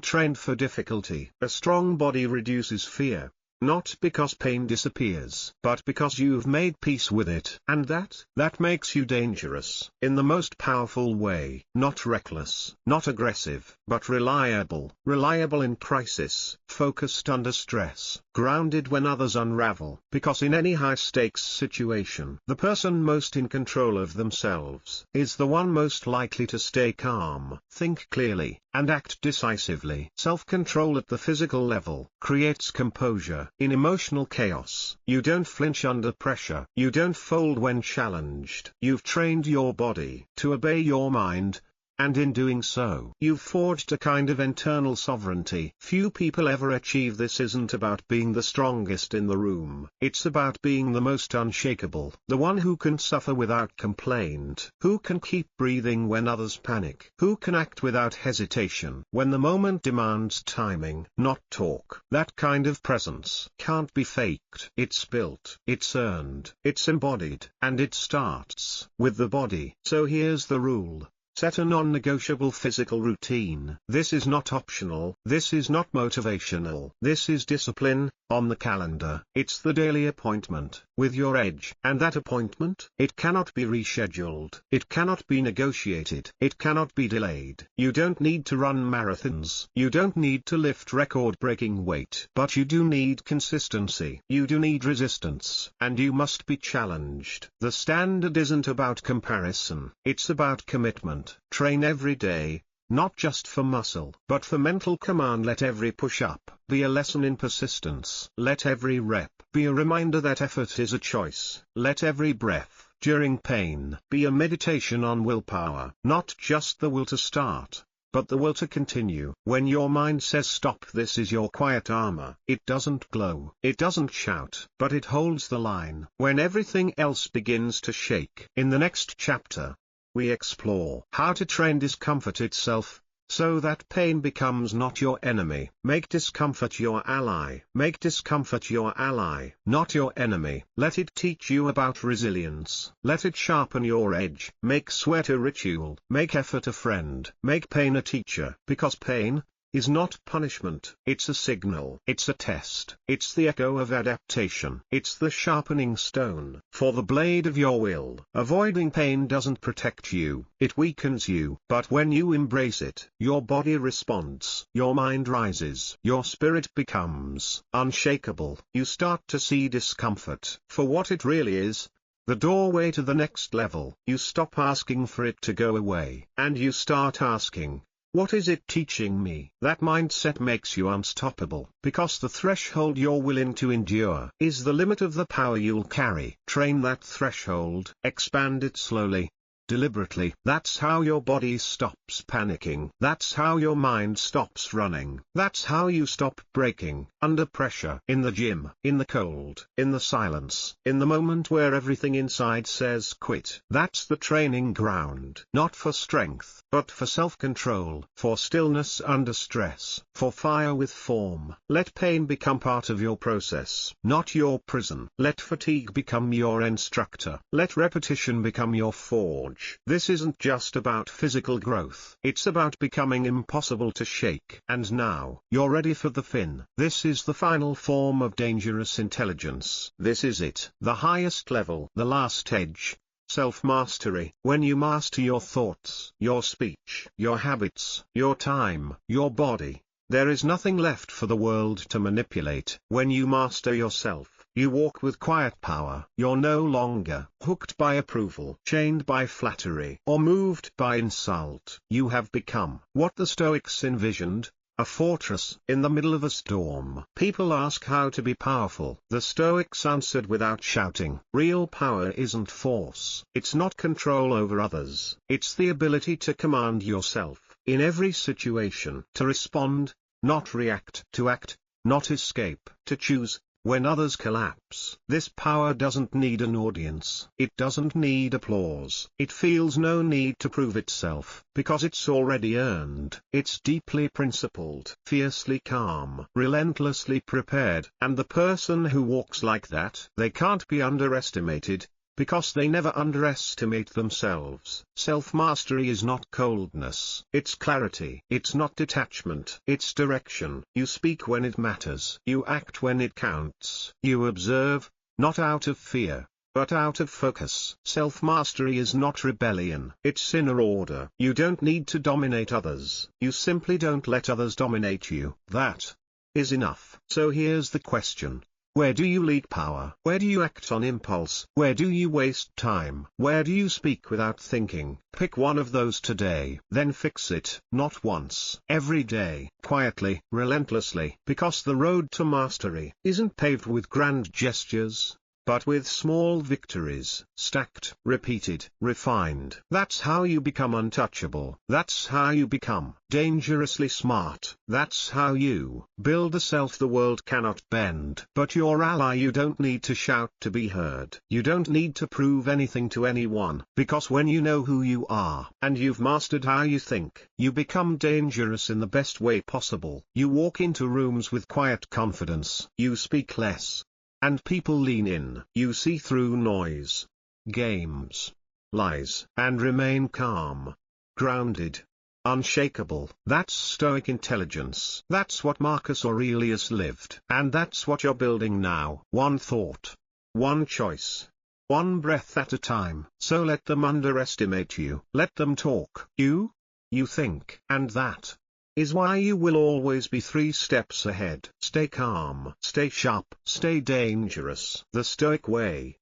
trained for difficulty. A strong body reduces fear. Not because pain disappears, but because you've made peace with it. And that makes you dangerous, in the most powerful way. Not reckless, not aggressive, but reliable. Reliable in crisis, focused under stress, grounded when others unravel. Because in any high-stakes situation, the person most in control of themselves is the one most likely to stay calm, think clearly, and act decisively. Self-control at the physical level creates composure. In emotional chaos, you don't flinch under pressure. You don't fold when challenged. You've trained your body to obey your mind, and in doing so, you've forged a kind of internal sovereignty. Few people ever achieve this. Isn't about being the strongest in the room. It's about being the most unshakable. The one who can suffer without complaint. Who can keep breathing when others panic. Who can act without hesitation when the moment demands timing, not talk. That kind of presence can't be faked. It's built, it's earned, it's embodied, and it starts with the body. So here's the rule. Set a non-negotiable physical routine. This is not optional. This is not motivational. This is discipline, on the calendar. It's the daily appointment with your edge. And that appointment, it cannot be rescheduled. It cannot be negotiated. It cannot be delayed. You don't need to run marathons. You don't need to lift record-breaking weight. But you do need consistency. You do need resistance. And you must be challenged. The standard isn't about comparison. It's about commitment. Train every day, not just for muscle, but for mental command. Let every push-up be a lesson in persistence. Let every rep be a reminder that effort is a choice. Let every breath, during pain, be a meditation on willpower. Not just the will to start, but the will to continue. When your mind says stop, this is your quiet armor. It doesn't glow, it doesn't shout, but it holds the line when everything else begins to shake. In the next chapter, we explore how to train discomfort itself, so that pain becomes not your enemy. Make discomfort your ally. Make discomfort your ally, not your enemy. Let it teach you about resilience. Let it sharpen your edge. Make sweat a ritual. Make effort a friend. Make pain a teacher. Because pain is not punishment. It's a signal. It's a test. It's the echo of adaptation. It's the sharpening stone for the blade of your will. Avoiding pain doesn't protect you. It weakens you. But when you embrace it, your body responds. Your mind rises. Your spirit becomes unshakable. You start to see discomfort for what it really is. The doorway to the next level. You stop asking for it to go away. And you start asking, what is it teaching me? That mindset makes you unstoppable, because the threshold you're willing to endure is the limit of the power you'll carry. Train that threshold, expand it slowly, deliberately. That's how your body stops panicking. That's how your mind stops running. That's how you stop breaking under pressure. In the gym, in the cold, in the silence, in the moment where everything inside says quit. That's the training ground. Not for strength, but for self-control, for stillness under stress, for fire with form. Let pain become part of your process, not your prison. Let fatigue become your instructor. Let repetition become your forge. This isn't just about physical growth. It's about becoming impossible to shake. And now, you're ready for the fin. This is the final form of dangerous intelligence. This is it. The highest level. The last edge. Self-mastery. When you master your thoughts, your speech, your habits, your time, your body, there is nothing left for the world to manipulate. When you master yourself, you walk with quiet power. You're no longer hooked by approval, chained by flattery, or moved by insult. You have become what the Stoics envisioned, a fortress in the middle of a storm. People ask how to be powerful. The Stoics answered without shouting. Real power isn't force. It's not control over others. It's the ability to command yourself in every situation. To respond, not react. To act, not escape. To choose, when others collapse. This power doesn't need an audience. It doesn't need applause. It feels no need to prove itself, because it's already earned. It's deeply principled, fiercely calm, relentlessly prepared. And the person who walks like that, they can't be underestimated, because they never underestimate themselves. Self-mastery is not coldness. It's clarity. It's not detachment. It's direction. You speak when it matters. You act when it counts. You observe, not out of fear, but out of focus. Self-mastery is not rebellion. It's inner order. You don't need to dominate others. You simply don't let others dominate you. That is enough. So here's the question. Where do you leak power? Where do you act on impulse? Where do you waste time? Where do you speak without thinking? Pick one of those today. Then fix it, not once. Every day, quietly, relentlessly. Because the road to mastery isn't paved with grand gestures, but with small victories, stacked, repeated, refined. That's how you become untouchable. That's how you become dangerously smart. That's how you build the self the world cannot bend. But your ally, you don't need to shout to be heard. You don't need to prove anything to anyone, because when you know who you are, and you've mastered how you think, you become dangerous in the best way possible. You walk into rooms with quiet confidence. You speak less, and people lean in. You see through noise, games, lies, and remain calm, grounded, unshakable. That's Stoic intelligence. That's what Marcus Aurelius lived. And that's what you're building now. One thought, one choice, one breath at a time. So let them underestimate you. Let them talk. You think. And that is why you will always be 3 steps ahead. Stay calm, stay sharp, stay dangerous. The Stoic way.